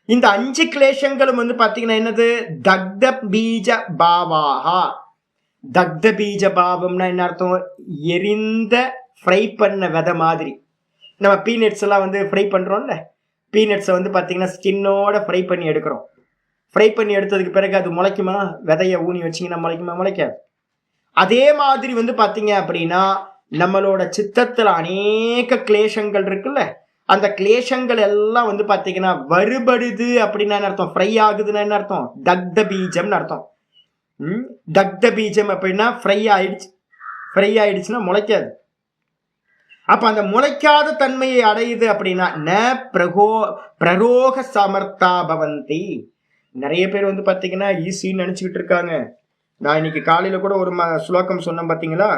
இந்த 5 கிளேஷங்களும் பாத்தீங்கன்னா என்னது தக்த பீஜ பாவாஹா. தக்த பீஜ பாவம்னா என்ன அர்த்தம், எரிந்த ஃப்ரை பண்ண விதை மாதிரி. நம்ம பீனட்ஸ் எல்லாம் ஃப்ரை பண்றோம்ல, பீனட்ஸை பாத்தீங்கன்னா ஸ்கின்னோட ஃப்ரை பண்ணி எடுக்கிறோம். ஃப்ரை பண்ணி எடுத்ததுக்கு பிறகு அது முளைக்குமா, விதைய ஊனி வச்சிங்கன்னா முளைக்குமா, முளைக்காது. அதே மாதிரி பாத்தீங்க அப்படின்னா நம்மளோட சித்தத்துல அநேக கிளேஷங்கள் இருக்குல்ல, அந்த கிளேஷங்கள் எல்லாம் பாத்தீங்கன்னா வருபடுது அப்படின்னா என்ன அர்த்தம், ஃப்ரை ஆகுதுன்னா என்ன அர்த்தம், தக்த பீஜம்னு அர்த்தம். தக்த பீஜம் அப்படின்னா ஃப்ரை ஆயிடுச்சுன்னா முளைக்காது. அப்ப அந்த முளைக்காத தன்மையை அடையுது அப்படின்னா ந பிரரோக சமர்த்தா பவந்தி. நிறைய பேர் பாத்தீங்கன்னா ஈஸின்னு நினைச்சுக்கிட்டு இருக்காங்க. நான் இன்னைக்கு காலையில கூட ஒரு ஸ்லோகம் சொன்னேன் பாத்தீங்களா,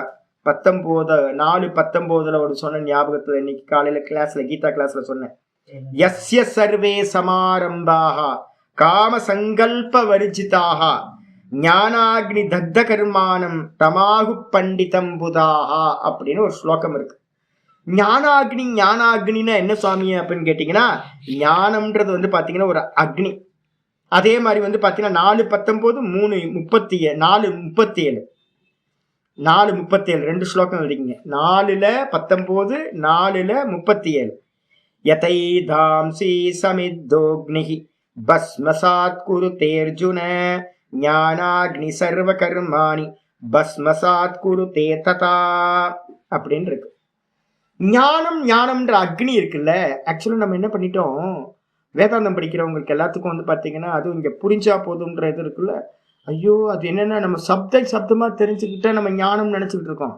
4:19 ஒரு சொன்ன ஞாபகத்துல இன்னைக்கு காலையில கிளாஸ்ல கீதா கிளாஸ்ல சொன்னேன். யஸ்ய சர்வே சமாரம்பாஹ காம சங்கல்ப வர்ஜிதாக ஞானாக்னி தக்த கர்மானம் தமாகு பண்டிதம் புதாஹா அப்படின்னு ஒரு ஸ்லோகம் இருக்கு. ஞானாக்னின்னா என்ன சுவாமி அப்படின்னு கேட்டீங்கன்னா, ஞானம்ன்றது பாத்தீங்கன்னா ஒரு அக்னி. அதே மாதிரி பாத்தீங்கன்னா 4:19 4:37 4:37 2 ஸ்லோகம் எழுதிங்க. 4:19 4:37 யதைதாம்சி சமித்தோக்னிஹி பஸ்மசாத் குருதேர்ஜுன ஞானாக்னி சர்வ கர்மாணி பஸ்மசாத் குருதே ததா அப்படின்னு இருக்கு. ஞானம்ன்ற அக்னி இருக்குல்ல, ஆக்சுவலா நம்ம என்ன பண்ணிட்டோம், வேதாந்தம் படிக்கிறவங்களுக்கு எல்லாத்துக்கும் பாத்தீங்கன்னா அதுவும் இங்க புரிஞ்சா போதும்ன்ற இது இருக்குல்ல, ஐயோ அது என்னன்னா நம்ம சப்தமா தெரிஞ்சுக்கிட்டா நம்ம ஞானம் நினைச்சுக்கிட்டு இருக்கோம்.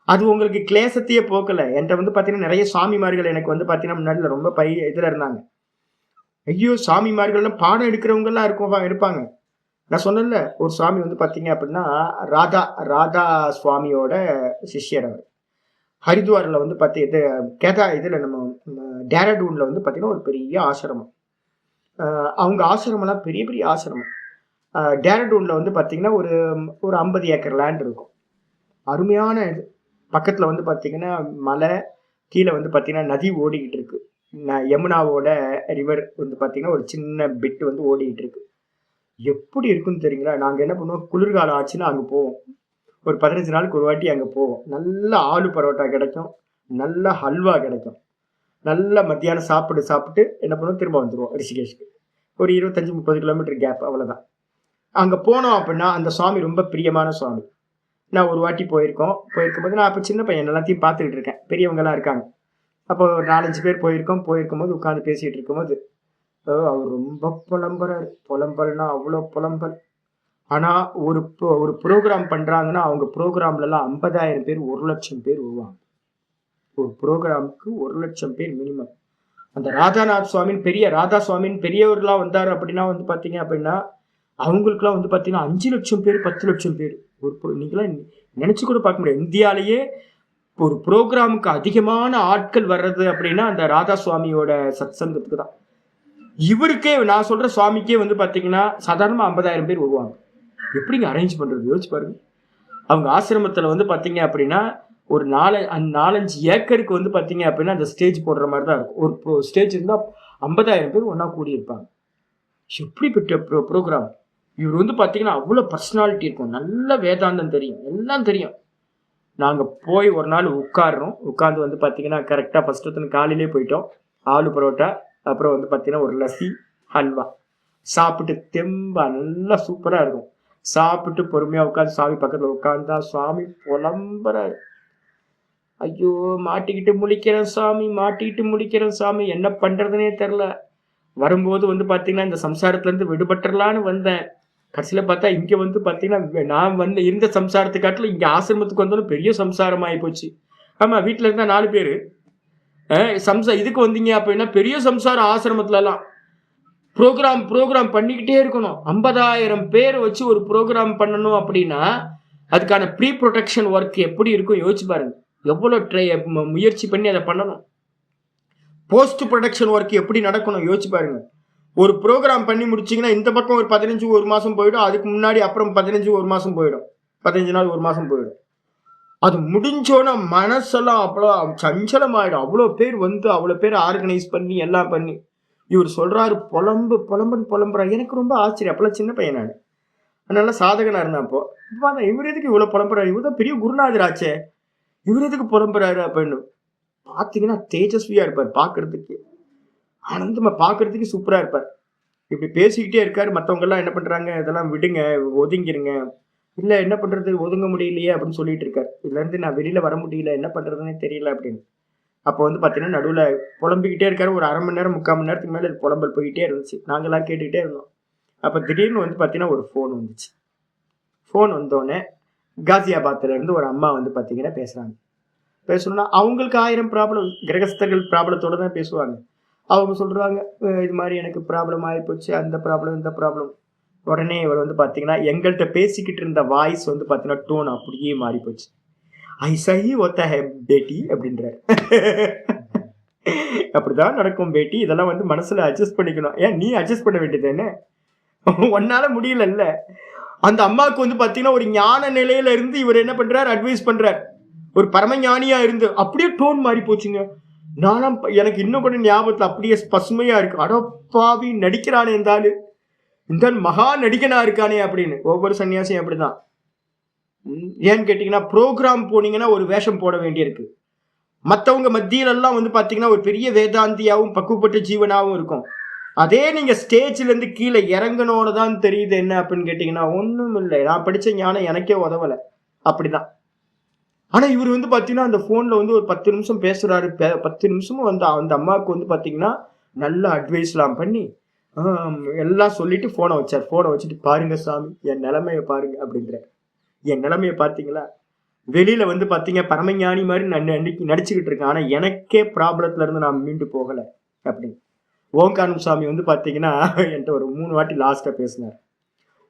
அது உங்களுக்கு கிளேசத்தையே போக்கல. என்கிட்ட பாத்தீங்கன்னா நிறைய சுவாமிமார்கள் எனக்கு பாத்தீங்கன்னா முன்னாடி ரொம்ப இதுல இருந்தாங்க. ஐயோ சுவாமிமார்கள்லாம் பாடம் எடுக்கிறவங்க எல்லாம் இருப்பாங்க. நான் சொன்னேன்ல ஒரு சுவாமி பாத்தீங்க அப்படின்னா ராதா சுவாமியோட சிஷ்யர். அவர் ஹரித்வார்ல இதுல நம்ம டேராடூன்ல பாத்தீங்கன்னா ஒரு பெரிய ஆசிரமம். அவங்க ஆசிரமெல்லாம் பெரிய பெரிய ஆசிரமம். டேராடூன்ல பாத்தீங்கன்னா ஒரு 50 ஏக்கர் லேண்ட் இருக்கும். அருமையான இது. பக்கத்துல பாத்தீங்கன்னா மலை, கீழே பாத்தீங்கன்னா நதி ஓடிக்கிட்டு இருக்கு. யமுனாவோட ரிவர் பாத்தீங்கன்னா ஒரு சின்ன பிட் ஓடிக்கிட்டு இருக்கு. எப்படி இருக்குன்னு தெரியுங்களா? நாங்க என்ன பண்ணுவோம், குளிர்காலம் ஆச்சுன்னா அங்க போவோம். ஒரு 15 நாளுக்கு ஒரு வாட்டி அங்க போவோம். நல்ல ஆலு பரோட்டா கிடைக்கும், நல்ல ஹல்வா கிடைக்கும். நல்ல மத்தியானம் சாப்பிட்டு என்ன பண்ணுவோம், திரும்ப வந்துடுவோம் ரிஷிகேஷ்க்கு. ஒரு 25-30 கிலோமீட்டர் கேப், அவ்வளோதான். அங்கே போனோம் அப்படின்னா அந்த சுவாமி ரொம்ப பிரியமான சுவாமி. நான் ஒரு வாட்டி போயிருக்கும்போது நான் அப்போ சின்ன பையன் எல்லாத்தையும் பார்த்துக்கிட்டு இருக்கேன், பெரியவங்கெல்லாம் இருக்காங்க. அப்போ ஒரு 4-5 பேர் போயிருக்கும்போது உட்காந்து பேசிகிட்டு இருக்கும்போது அவர் ரொம்ப புலம்புறாரு. புலம்பல்னா அவ்வளோ புலம்பல். ஆனால் ஒரு ப்ரோக்ராம் பண்ணுறாங்கன்னா அவங்க ப்ரோக்ராம்லலாம் 50,000 பேர் 1,00,000 பேர் வருவாங்க. ஒரு ப்ரோக்ராமுக்கு 1,00,000 பேர் மினிமம். அந்த ராதாநாத் சுவாமின்னு ராதா சுவாமின்னு பெரியவர்களாக வந்தார் அப்படின்னா பார்த்தீங்க அப்படின்னா அவங்களுக்குலாம் பார்த்தீங்கன்னா 5 லட்சம் பேர் 10 லட்சம் பேர் நீங்களாம் நினச்சி கூட பார்க்க முடியாது. இந்தியாவிலேயே ஒரு ப்ரோக்ராமுக்கு அதிகமான ஆட்கள் வர்றது அப்படின்னா அந்த ராதா சுவாமியோட சத்சங்கத்துக்கு தான். இவருக்கே நான் சொல்ற சுவாமிக்கே பார்த்தீங்கன்னா சாதாரணமாக 50,000 பேர் வருவாங்க. எப்படிங்க அரேஞ்ச் பண்றது யோசிச்சு பாருங்க. அவங்க ஆசிரமத்தில் பார்த்தீங்க அப்படின்னா ஒரு 4-5 ஏக்கருக்கு பார்த்தீங்க அப்படின்னா அந்த ஸ்டேஜ் போடுற மாதிரி தான் இருக்கும். ஒரு ஸ்டேஜ் இருந்தால் 50,000 பேர் ஒன்றா கூடியிருப்பாங்க. எப்படிப்பட்ட ப்ரோக்ராம். இவர் பார்த்தீங்கன்னா அவ்வளோ பர்சனாலிட்டி இருக்கும். நல்ல வேதாந்தம் தெரியும், எல்லாம் தெரியும். நாங்கள் போய் ஒரு நாள் உட்கார்ந்து பார்த்தீங்கன்னா கரெக்டாக ஃபஸ்ட்டு காலையிலே போயிட்டோம். ஆலு பரோட்டா, அப்புறம் பார்த்தீங்கன்னா ஒரு லஸ்ஸி, ஹல்வா சாப்பிட்டு தெம்பா நல்லா சூப்பராக இருக்கும். சாப்பிட்டு பொறுமையாக உட்காந்து சாமி பக்கத்தில் உட்காந்தா சுவாமி புலம்புறாரு. ஐயோ மாட்டிக்கிட்டு முழிக்கிறேன் சாமி, என்ன பண்ணுறதுனே தெரில. வரும்போது பார்த்தீங்கன்னா இந்த சம்சாரத்துலேருந்து விடுபட்டுறலான்னு வந்தேன். கடைசியில் பார்த்தா இங்கே பார்த்தீங்கன்னா நான் இருந்த சம்சாரத்தை காட்டில் இங்கே ஆசிரமத்துக்கு வந்தாலும் பெரிய சம்சாரம் ஆகி போச்சு. ஆமாம், வீட்டில் இருந்தால் 4 பேர் இதுக்கு வந்தீங்க அப்படின்னா பெரிய சம்சாரம். ஆசிரமத்துலலாம் ப்ரோக்ராம் பண்ணிக்கிட்டே இருக்கணும். 50,000 பேர் வச்சு ஒரு ப்ரோக்ராம் பண்ணணும் அப்படின்னா அதுக்கான ப்ரீ ப்ரொடெக்ஷன் ஒர்க் எப்படி இருக்கும் யோசிச்சு பாருங்க. எவ்வளோ முயற்சி பண்ணி அதை பண்ணணும். போஸ்ட் ப்ரொடக்ஷன் ஒர்க் எப்படி நடக்கணும் யோசிச்சு பாருங்க. ஒரு ப்ரோக்ராம் பண்ணி முடிச்சிங்கன்னா இந்த பக்கம் ஒரு 15 1 மாதம் போயிடும். அதுக்கு முன்னாடி அப்புறம் 15 1 மாதம் போயிடும். 15 நாள் 1 மாதம் போயிடும். அது முடிஞ்சோன்னா மனசெல்லாம் அவ்வளோ சஞ்சலமாயிடும். அவ்வளோ பேர் ஆர்கனைஸ் பண்ணி எல்லாம் பண்ணி இவர் சொல்றாரு புலம்புறாரு. எனக்கு ரொம்ப ஆச்சரியம். அப்பெல்லாம் சின்ன பையன் நான், அதனால சாதகனா இருந்தேன். அப்போ இவர் எதுக்கு இவ்வளோ புலம்புறாரு, இவர் தான் பெரிய குருநாதர் ஆச்சே, இவர் எதுக்கு புலம்புறாரு அப்படின்னு பார்த்தீங்கன்னா தேஜஸ்வியா இருப்பார். பார்க்கறதுக்கு ஆனந்தமா, பார்க்கறதுக்கு சூப்பரா இருப்பார். இப்படி பேசிக்கிட்டே இருக்காரு. மற்றவங்க எல்லாம் என்ன பண்றாங்க, இதெல்லாம் விடுங்க, ஒதுங்கிருங்க. இல்லை என்ன பண்றது, ஒதுங்க முடியலையே அப்படின்னு சொல்லிட்டு இருக்காரு. இதுல இருந்து நான் வெளியில வர முடியல, என்ன பண்றதுன்னு தெரியல அப்படின்னு. அப்போ பார்த்தீங்கன்னா நடுவில் புலம்பிக்கிட்டே இருக்காரு. ஒரு 1/2 மணி நேரம் 3/4 மணி நேரத்துக்கு மேலே புலம்பல் போய்கிட்டே இருந்துச்சு. நாங்களாம் கேட்டுக்கிட்டே இருந்தோம். அப்போ திடீர்னு பார்த்தீங்கன்னா ஒரு ஃபோன் வந்துச்சு. ஃபோன் வந்தோடனே காசியாபாத்ல இருந்து ஒரு அம்மா பார்த்தீங்கன்னா பேசணும்னா அவங்களுக்கு 1000 ப்ராப்ளம், கிரகஸ்தர்கள் ப்ராப்ளத்தோடு தான் பேசுவாங்க. அவங்க சொல்கிறாங்க, இது மாதிரி எனக்கு ப்ராப்ளம் ஆகிப்போச்சு, அந்த ப்ராப்ளம் இந்த ப்ராப்ளம். உடனே இவர் பார்த்தீங்கன்னா எங்கள்கிட்ட பேசிக்கிட்டு இருந்த வாய்ஸ் பார்த்தீங்கன்னா டோன் அப்படியே மாறி போச்சு. ஐசாயி ஒத்த ஹே பேட்டி அப்படின்றார். அப்படிதான் நடக்கும் பேட்டி. இதெல்லாம் மனசுல அட்ஜஸ்ட் பண்ணிக்கணும். ஏன் நீ அட்ஜஸ்ட் பண்ண வேண்டியது என்ன, ஒன்னால முடியல. அந்த அம்மாவுக்கு பார்த்தீங்கன்னா ஒரு ஞான நிலையில இருந்து இவர் என்ன பண்றாரு, அட்வைஸ் பண்றார். ஒரு பரமஞானியா இருந்து அப்படியே டோன் மாறி போச்சுங்க. நானும் எனக்கு இன்னும் கூட ஞாபகத்தில் அப்படியே பசுமையா இருக்கு. அடப்பாவி நடிக்கிறானே இருந்தாலும் இந்த மகா நடிகனா இருக்கானே அப்படின்னு. ஒவ்வொரு சன்னியாசியும் அப்படிதான். ஏன்னு கேட்டீங்கன்னா ப்ரோக்ராம் போனீங்கன்னா ஒரு வேஷம் போட வேண்டியிருக்கு. மற்றவங்க மத்தியிலெல்லாம் பார்த்தீங்கன்னா ஒரு பெரிய வேதாந்தியாவும் பக்குவப்பட்ட ஜீவனாகவும் இருக்கும். அதே நீங்கள் ஸ்டேஜ்லேருந்து கீழே இறங்கணுன்னு தான் தெரியுது என்ன அப்படின்னு கேட்டிங்கன்னா ஒன்றும் இல்லை. நான் படித்த ஞானம் எனக்கே உதவலை. அப்படிதான். ஆனால் இவர் பார்த்தீங்கன்னா அந்த ஃபோனில் ஒரு 10 நிமிஷம் பேசுகிறாரு. 10 நிமிஷமும் அந்த அம்மாவுக்கு பார்த்தீங்கன்னா நல்ல அட்வைஸ்லாம் பண்ணி எல்லாம் சொல்லிட்டு ஃபோனை வச்சார். ஃபோனை வச்சுட்டு பாருங்க சாமி, என் நிலைமையை பாருங்க அப்படின்ற. என் நிலைமையை பார்த்தீங்களா, வெளியில் பார்த்தீங்க பரமஞானி மாதிரி நான் நடிச்சுக்கிட்டு இருக்கேன். ஆனால் எனக்கே ப்ராப்ளத்துலேருந்து நான் மீண்டு போகலை அப்படின்னு. ஓங்காரம் சாமி பார்த்தீங்கன்னா என்கிட்ட ஒரு 3 வாட்டி லாஸ்ட்டாக பேசினார்.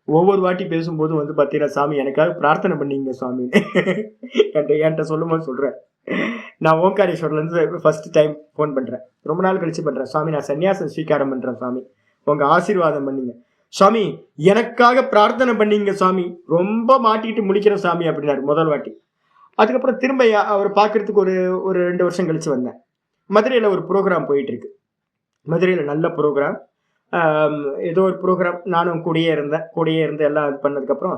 ஒவ்வொரு வாட்டி பேசும்போது பார்த்தீங்கன்னா சாமி எனக்காக பிரார்த்தனை பண்ணிங்க சாமி என்கிட்ட சொல்லும்போது சொல்கிறேன். நான் ஓங்காரேஸ்வரிலேருந்து ஃபர்ஸ்ட் டைம் ஃபோன் பண்ணுறேன். ரொம்ப நாள் கழிச்சு பண்ணுறேன். சாமி நான் சன்னியாசம் ஸ்வீகாரம் பண்ணுறேன் சாமி, உங்கள் ஆசீர்வாதம் பண்ணிங்க சாமி, எனக்காக பிரார்த்தனை பண்ணிங்க சாமி, ரொம்ப மாட்டிக்கிட்டு முடிக்கிறேன் சாமி அப்படின்னாரு முதல் வாட்டி. அதுக்கப்புறம் திரும்ப அவர் பார்க்கறதுக்கு ஒரு 2 வருஷம் கழிச்சு வந்தேன். மதுரையில் ஒரு ப்ரோக்ராம் போயிட்டுருக்கு. மதுரையில் நல்ல ப்ரோக்ராம், ஏதோ ஒரு ப்ரோக்ராம். நானும் கூடயே இருந்து எல்லாம் இது பண்ணதுக்கப்புறம்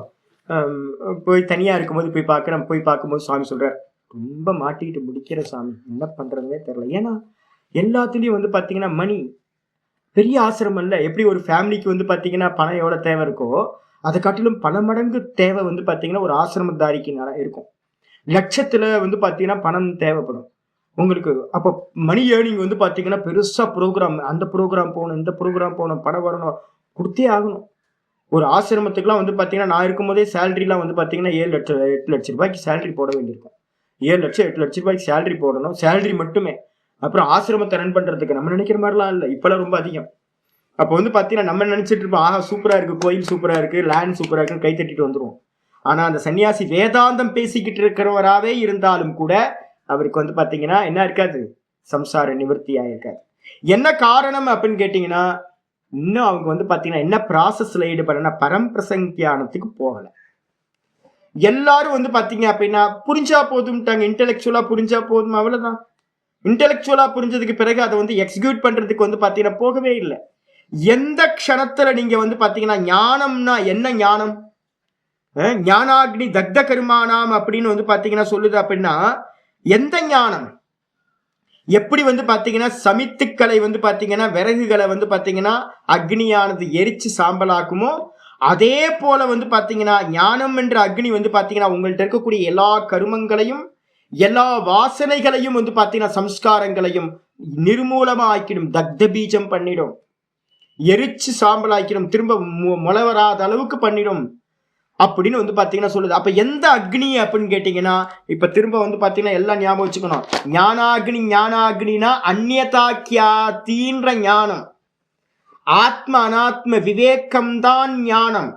போய் தனியாக இருக்கும்போது போய் பார்க்கும்போது சுவாமி சொல்கிறார், ரொம்ப மாட்டிக்கிட்டு முடிக்கிற சாமி, என்ன பண்றதுன்னே தெரியல. ஏன்னா எல்லாத்துலயும் வந்து பாத்தீங்கன்னா மணி. பெரிய ஆசிரமம் இல்ல, எப்படி ஒரு ஃபேமிலிக்கு வந்து பாத்தீங்கன்னா பணம் எவ்வளவு தேவை இருக்கோ அதை காட்டிலும் பல மடங்கு தேவை வந்து பாத்தீங்கன்னா ஒரு ஆசிரமத்தாரிக்கு இருக்கும். லட்சத்துல வந்து பாத்தீங்கன்னா பணம் தேவைப்படும் உங்களுக்கு. அப்ப மணி ஏர்னிங் வந்து பாத்தீங்கன்னா பெருசா ப்ரோக்ராம், அந்த ப்ரோக்ராம் போகணும், இந்த ப்ரோக்ராம் போகணும், பணம் வரணும், கொடுத்தே ஆகணும். ஒரு ஆசிரமத்துக்குலாம் வந்து பாத்தீங்கன்னா நான் இருக்கும் போதே சேலரிலாம் வந்து பாத்தீங்கன்னா 7 லட்சம் 8 லட்சம் ரூபாய்க்கு சேலரி போட வேண்டியிருக்கும். 7 லட்சம் 8 லட்சம் ரூபாய்க்கு சேலரி போடணும், சேலரி மட்டுமே. அப்புறம் ஆசிரமத்தை ரன் பண்றதுக்கு நம்ம நினைக்கிற மாதிரிலாம் இல்லை, இப்பெல்லாம் ரொம்ப அதிகம். அப்போ வந்து பாத்தீங்கன்னா நம்ம நினைச்சிட்டு இருப்போம், ஆஹா சூப்பரா இருக்கு, கோயில் சூப்பரா இருக்கு, லேண்ட் சூப்பரா இருக்குன்னு கை தட்டிட்டு வந்துருவோம். ஆனா அந்த சன்னியாசி வேதாந்தம் பேசிக்கிட்டு இருக்கிறவராவே இருந்தாலும் கூட அவருக்கு வந்து பாத்தீங்கன்னா என்ன இருக்காது, சம்சார நிவர்த்தியா இருக்காது. என்ன காரணம் அப்படின்னு கேட்டீங்கன்னா, இன்னும் அவங்க வந்து பாத்தீங்கன்னா என்ன ப்ராசஸ்ல ஈடுபடுறா, பரம்பிரசங்கியானத்துக்கு போகல. எல்லாரும் வந்து பாத்தீங்க அப்படின்னா புரிஞ்சா போதும்ட்டாங்க, இன்டெலெக்சுவலா புரிஞ்சா போதும், அவ்வளவுதான். இன்டெலெக்சுவலா புரிஞ்சதுக்கு பிறகு அதை வந்து எக்ஸிக்யூட் பண்றதுக்கு வந்து பாத்தீங்கன்னா போகவே இல்லை. எந்த க்ஷணத்துல நீங்க வந்து பாத்தீங்கன்னா ஞானம்னா என்ன ஞானம், ஞானாக்னி தக்த கருமானாம் அப்படின்னு வந்து பாத்தீங்கன்னா சொல்லுது. அப்படின்னா எந்த ஞானம், எப்படி வந்து பாத்தீங்கன்னா சமித்துக்களை வந்து பாத்தீங்கன்னா விறகுகளை வந்து பாத்தீங்கன்னா அக்னியானது எரிச்சு சாம்பலாக்குமோ அதே போல வந்து பாத்தீங்கன்னா ஞானம் என்ற அக்னி வந்து பாத்தீங்கன்னா உங்கள்ட்ட இருக்கக்கூடிய எல்லா கருமங்களையும் எல்லா வாசனைகளையும் வந்து பாத்தீங்கன்னா சம்ஸ்காரங்களையும் நிர்மூலமா ஆக்கிடும், தக்த பீஜம் பண்ணிடும், எரிச்சு சாம்பலாக்கிடும், திரும்ப முளை வராத அளவுக்கு பண்ணிடும் அப்படின்னு வந்து பாத்தீங்கன்னா சொல்லுது. அப்ப எந்த அக்னி அப்படின்னு கேட்டீங்கன்னா, இப்ப திரும்ப வந்து பாத்தீங்கன்னா எல்லாம் ஞாபகம் வச்சுக்கணும். ஞானாக்னி, ஞானாக்னினா அந்நியதாக்கியாத்தின்ற ஞானம். ஆத்ம அனாத்ம விவேகம் தான் ஞானம்.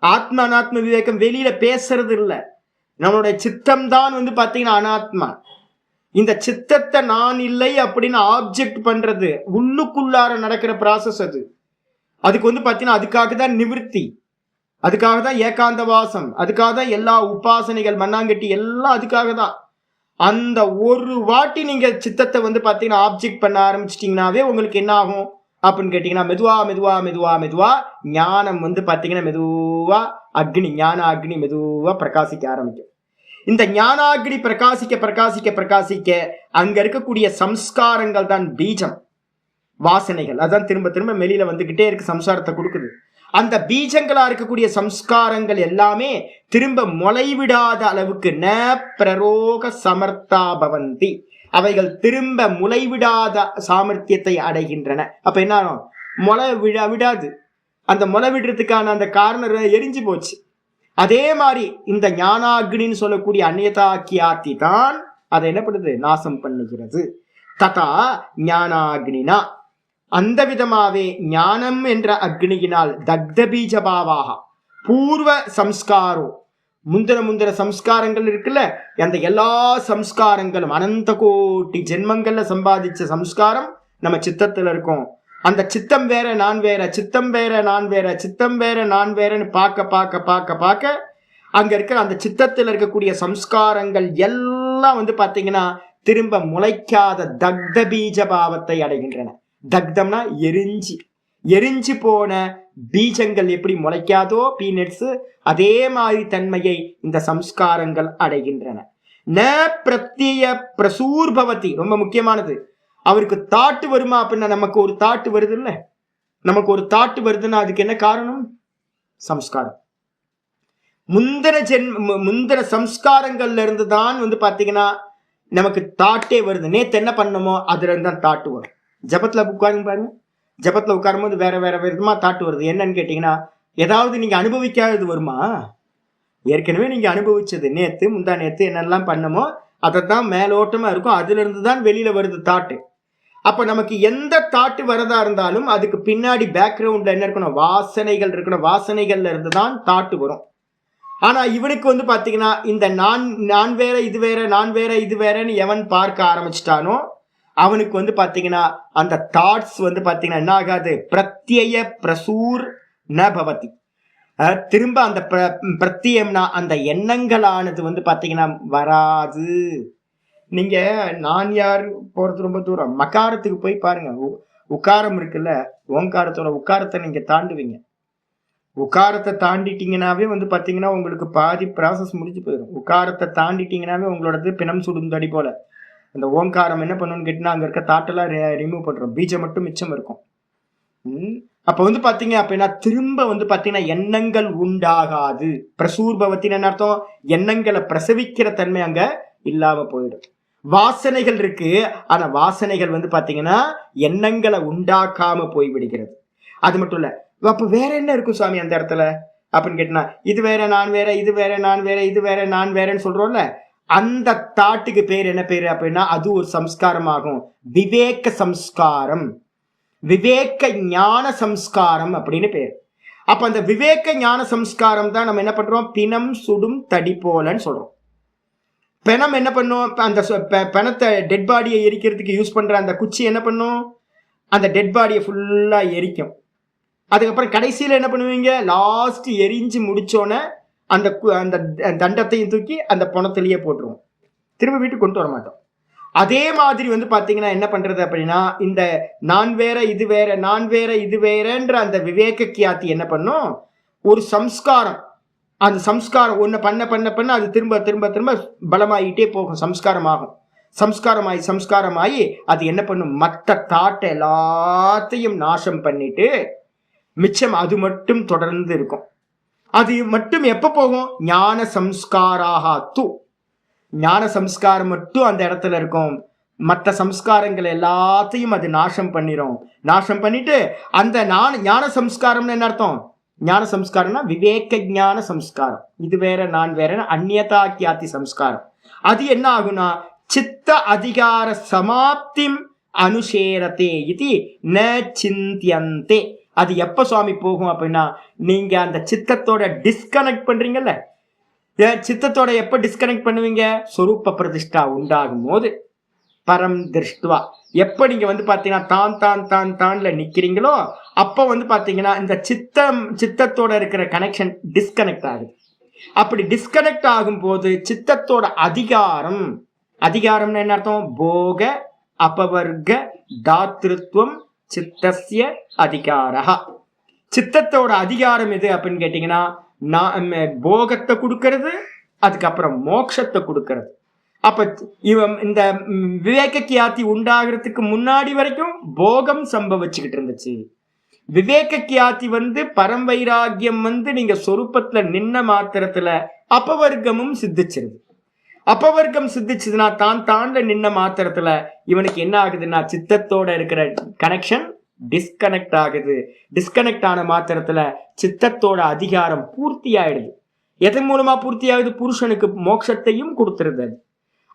ஆத்ம அனாத்ம விவேகம் வெளியில பேசுறது இல்லை, நம்மளுடைய சித்தம் தான் வந்து பாத்தீங்கன்னா அனாத்மா. இந்த சித்தத்தை நான் இல்லை அப்படின்னு ஆப்ஜெக்ட் பண்றது உள்ளுக்குள்ளார நடக்கிற ப்ராசஸ் அது. அதுக்கு வந்து பாத்தீங்கன்னா அதுக்காக தான் நிவிருத்தி, அதுக்காக தான் ஏகாந்த வாசம், அதுக்காக தான் எல்லா உபாசனைகள் மண்ணாங்கட்டி எல்லாம் அதுக்காக தான். அந்த ஒரு வாட்டி நீங்க சித்தத்தை வந்து பாத்தீங்கன்னா ஆப்ஜெக்ட் பண்ண ஆரம்பிச்சிட்டீங்கன்னாவே உங்களுக்கு என்ன ஆகும் அப்படின்னு கேட்டீங்கன்னா மெதுவா மெதுவா மெதுவா மெதுவா ஞானம் வந்து பாத்தீங்கன்னா மெதுவா அக்னி, ஞான அக்னி மெதுவா பிரகாசிக்க ஆரம்பிக்கும். இந்த ஞானாக்னி பிரகாசிக்க பிரகாசிக்க பிரகாசிக்க அங்க இருக்கக்கூடிய சம்ஸ்காரங்கள் தான் பீஜம், வாசனைகள். அதான் திரும்ப திரும்ப வெளியில வந்துகிட்டே இருக்கு, சம்சாரத்தை கொடுக்குது. அந்த பீஜங்களா இருக்கக்கூடிய சம்ஸ்காரங்கள் எல்லாமே திரும்ப முளைவிடாத அளவுக்கு ந பிரரோக சமர்த்தா பவந்தி, அவைகள் திரும்ப முளைவிடாத சாமர்த்தியத்தை அடைகின்றன. அப்ப என்ன முளை விடாது, அந்த முளை விடுறதுக்கான அந்த காரணம் எரிஞ்சு போச்சு. அதே மாதிரி இந்த ஞானாக்னின்னு சொல்லக்கூடிய அந்நியதாக்கியாத்தி தான் அதை என்ன பண்ணுது, நாசம் பண்ணுகிறது. ததா ஞானாக்னினா, அந்த விதமாவே ஞானம் என்ற அக்னியினால் தக்த பீஜபாவாக பூர்வ சம்ஸ்காரோ, முந்திர சம்ஸ்காரங்கள் இருக்குல்ல, அந்த எல்லா சம்ஸ்காரங்களும் அனந்த கோட்டி ஜென்மங்கள்ல சம்பாதிச்ச சம்ஸ்காரம் நம்ம சித்தத்துல இருக்கும். அந்த சித்தம் வேற நான் வேற, சித்தம் வேற நான் வேற, சித்தம் வேற நான் வேறன்னு பார்க்க பார்க்க பார்க்க பார்க்க அங்க இருக்கிற அந்த சித்தத்தில் இருக்கக்கூடிய சம்ஸ்காரங்கள் எல்லாம் வந்து பாத்தீங்கன்னா திரும்ப முளைக்காத தக்த பீஜ பாவத்தை அடைகின்றன. தக்தம்னா எரிஞ்சு, எரிஞ்சு போன பீஜங்கள் எப்படி முளைக்காதோ பீனட்ஸ், அதே மாதிரி தன்மையை இந்த சம்ஸ்காரங்கள் அடைகின்றன. ந பிரத்ய பிரசூர்பவதி, ரொம்ப முக்கியமானது. அவருக்கு தாட்டு வருமா அப்படின்னா, நமக்கு ஒரு தாட்டு வருது இல்ல, நமக்கு ஒரு தாட்டு வருதுன்னா அதுக்கு என்ன காரணம், சம்ஸ்காரம். முந்திர சம்ஸ்காரங்கள்ல இருந்து தான் வந்து பாத்தீங்கன்னா நமக்கு தாட்டே வருது. நேத்து என்ன பண்ணணுமோ அதுல இருந்து தான் தாட்டு வரும். ஜபத்துல உட்காருங்க பாருங்க, ஜபத்துல உட்காரும் போது வேற வேற விதமா தாட்டு வருது. என்னன்னு கேட்டீங்கன்னா, ஏதாவது நீங்க அனுபவிக்காதது வருமா, ஏற்கனவே நீங்க அனுபவிச்சது நேத்து முந்தா நேத்து என்னெல்லாம் பண்ணமோ அதைத்தான் மேலோட்டமா இருக்கும், அதுல இருந்து தான் வெளியில வருது தாட்டு. அப்ப நமக்கு எந்த தாட்டு வரதா இருந்தாலும் அதுக்கு பின்னாடி பேக்ரவுண்ட்ல என்ன இருக்கணும், வாசனைகள் இருக்கணும். வாசனைகள்ல இருந்து தான் தாட்டு வரும். ஆனா இவனுக்கு வந்து பாத்தீங்கன்னா இந்த நான் வேற இது வேற, நான் வேற இது வேறன்னு எவன் பார்க்க ஆரம்பிச்சிட்டானோ அவனுக்கு வந்து பாத்தீங்கன்னா அந்த தாட்ஸ் வந்து பாத்தீங்கன்னா என்ன ஆகாது, பிரத்யய பிரசூர் ந பவதி. திரும்ப அந்த பிரத்யம்னா அந்த எண்ணங்களானது வந்து பாத்தீங்கன்னா வராது. நீங்க நான் யார் போறது ரொம்ப தூரம், மகாரத்துக்கு போய் பாருங்க, உக்காரம் இருக்குல்ல, ஓங்காரத்தோட உக்காரத்தை நீங்க தாண்டுவீங்க. உக்காரத்தை தாண்டிட்டீங்கன்னாவே வந்து பார்த்தீங்கன்னா உங்களுக்கு பாதி ப்ராசஸ் முடிஞ்சு போயிடும். உக்காரத்தை தாண்டிட்டீங்கன்னாவே உங்களோடது பிணம் சுடுந்தடி போல. அந்த ஓங்காரம் என்ன பண்ணணும்னு கேட்டிங்கன்னா அங்கே இருக்க தாட்டெல்லாம் ரிமூவ் பண்ணுறோம், பீஜம் மட்டும் மிச்சம் இருக்கும். அப்போ வந்து பார்த்தீங்க அப்படின்னா திரும்ப வந்து பார்த்தீங்கன்னா எண்ணங்கள் உண்டாகாது. பிரசூர்பவத்தின் என்ன அர்த்தம்? எண்ணங்களை பிரசவிக்கிற தன்மை அங்க இல்லாம போயிடும். வாசனைகள் இருக்கு, ஆனா வாசனைகள் வந்து பார்த்தீங்கன்னா எண்ணங்களை உண்டாக்காம போய் விடுகிறது. அது மட்டும் இல்ல, அப்ப வேற என்ன இருக்கும் சுவாமி அந்த இடத்துல அப்படின்னு கேட்டா, இது வேற நான் வேற, இது வேற நான் வேற, இது வேற நான் வேறன்னு சொல்றோம்ல, அந்த தாட்டுக்கு பேர் என்ன பேரு அப்படின்னா அது ஒரு சம்ஸ்காரம் ஆகும். விவேக சம்ஸ்காரம், விவேக ஞான சம்ஸ்காரம் அப்படின்னு பேர். அப்ப அந்த விவேக ஞான சம்ஸ்காரம் தான் நம்ம என்ன பண்றோம், பிணம் சுடும் தடி போலன்னு சொல்றோம். பிணம் என்ன பண்ணும், அந்த பிணத்தை டெட் பாடியை எரிக்கிறதுக்கு யூஸ் பண்ற அந்த குச்சி என்ன பண்ணும், அந்த டெட் பாடியை ஃபுல்லா எரிக்கும். அதுக்கப்புறம் கடைசியில் என்ன பண்ணுவீங்க, லாஸ்ட் எரிஞ்சு முடிச்சோன்னே அந்த அந்த தண்டத்தையும் தூக்கி அந்த பணத்திலேயே போட்டுருவோம், திரும்ப வீட்டுக்கு கொண்டு வர மாட்டோம். அதே மாதிரி வந்து பார்த்தீங்கன்னா என்ன பண்றது அப்படின்னா, இந்த நான் வேற இது வேற, நான் வேற இது வேறன்ற அந்த விவேக கியாத்தி என்ன பண்ணும், ஒரு சம்ஸ்காரம், அந்த சம்ஸ்காரம் ஒன்று பண்ண பண்ண பண்ண அது திரும்ப திரும்ப திரும்ப பலமாயிட்டே போகும், சம்ஸ்காரம் ஆகும். சம்ஸ்காரமாயி சம்ஸ்காரமாயி அது என்ன பண்ணும், மற்ற தாட்டை எல்லாத்தையும் நாசம் பண்ணிட்டு மிச்சம் அது மட்டும் தொடர்ந்து இருக்கும். அது மட்டும் எப்ப போகும், ஞான சம்ஸ்காராக தூ, ஞான சம்ஸ்காரம் மட்டும் அந்த இடத்துல இருக்கும். மற்ற சம்ஸ்காரங்கள் எல்லாத்தையும் அது நாசம் பண்ணிரும். நாசம் பண்ணிட்டு அந்த ஞான சம்ஸ்காரம்னு என்ன அர்த்தம், ஞான சம்ஸ்காரம்னா விவேக ஞான சம்ஸ்காரம், இது வேற நான் வேற அந்நியதா கியாதி சம்ஸ்காரம். அது என்ன ஆகுனா சித்த அதிகார சமாப்திம் அனுசேரதே இது ந சிந்தியந்தே. அது எப்ப சுவாமி போகும் அப்படின்னா, நீங்க அந்த சித்தத்தோட டிஸ்கனெக்ட் பண்றீங்கல்ல, சித்தத்தோட எப்ப டிஸ்கனெக்ட் பண்ணுவீங்க, சொரூப பிரதிஷ்டா உண்டாகும் போது, பரம் திருஷ்டுவா எப்ப நீங்க வந்து பாத்தீங்கன்னா தான் தான் தான் தான்ல நிக்கிறீங்களோ அப்ப வந்து பாத்தீங்கன்னா இந்த சித்தத்தோட இருக்கிற கனெக்ஷன் டிஸ்கனெக்ட் ஆகுது. அப்படி டிஸ்கனெக்ட் ஆகும் போது சித்தத்தோட அதிகாரம், அதிகாரம்னு என்ன அர்த்தம், போக அபவர்க தாத்ருத்வம் சித்தஸ்ய அதிகாரா. சித்தத்தோட அதிகாரம் எது அப்படின்னு கேட்டீங்கன்னா, போகத்தை கொடுக்கறது, அதுக்கப்புறம் மோட்சத்தை கொடுக்கறது. அப்ப இவன் இந்த விவேக கியாத்தி உண்டாகிறதுக்கு முன்னாடி வரைக்கும் போகம் சம்பவிச்சுக்கிட்டு இருந்துச்சு. விவேக கியாத்தி வந்து பரம் வைராகியம் வந்து நீங்க சொரூபத்துல நின்ன மாத்திரத்துல அபவர்க்கமும் சித்திச்சிருது. அபவர்க்கம் சித்திச்சதுன்னா தான் தாண்ட நின்ன மாத்திரத்துல இவனுக்கு என்ன ஆகுதுன்னா சித்தத்தோட இருக்கிற கனெக்ஷன் டிஸ்கனெக்ட் ஆகுது. டிஸ்கனெக்ட் ஆன மாத்திரத்துல சித்தத்தோட அதிகாரம் பூர்த்தி ஆயிடுது. எதன் மூலமா பூர்த்தி ஆகுது, புருஷனுக்கு மோட்சத்தையும் கொடுத்துருது.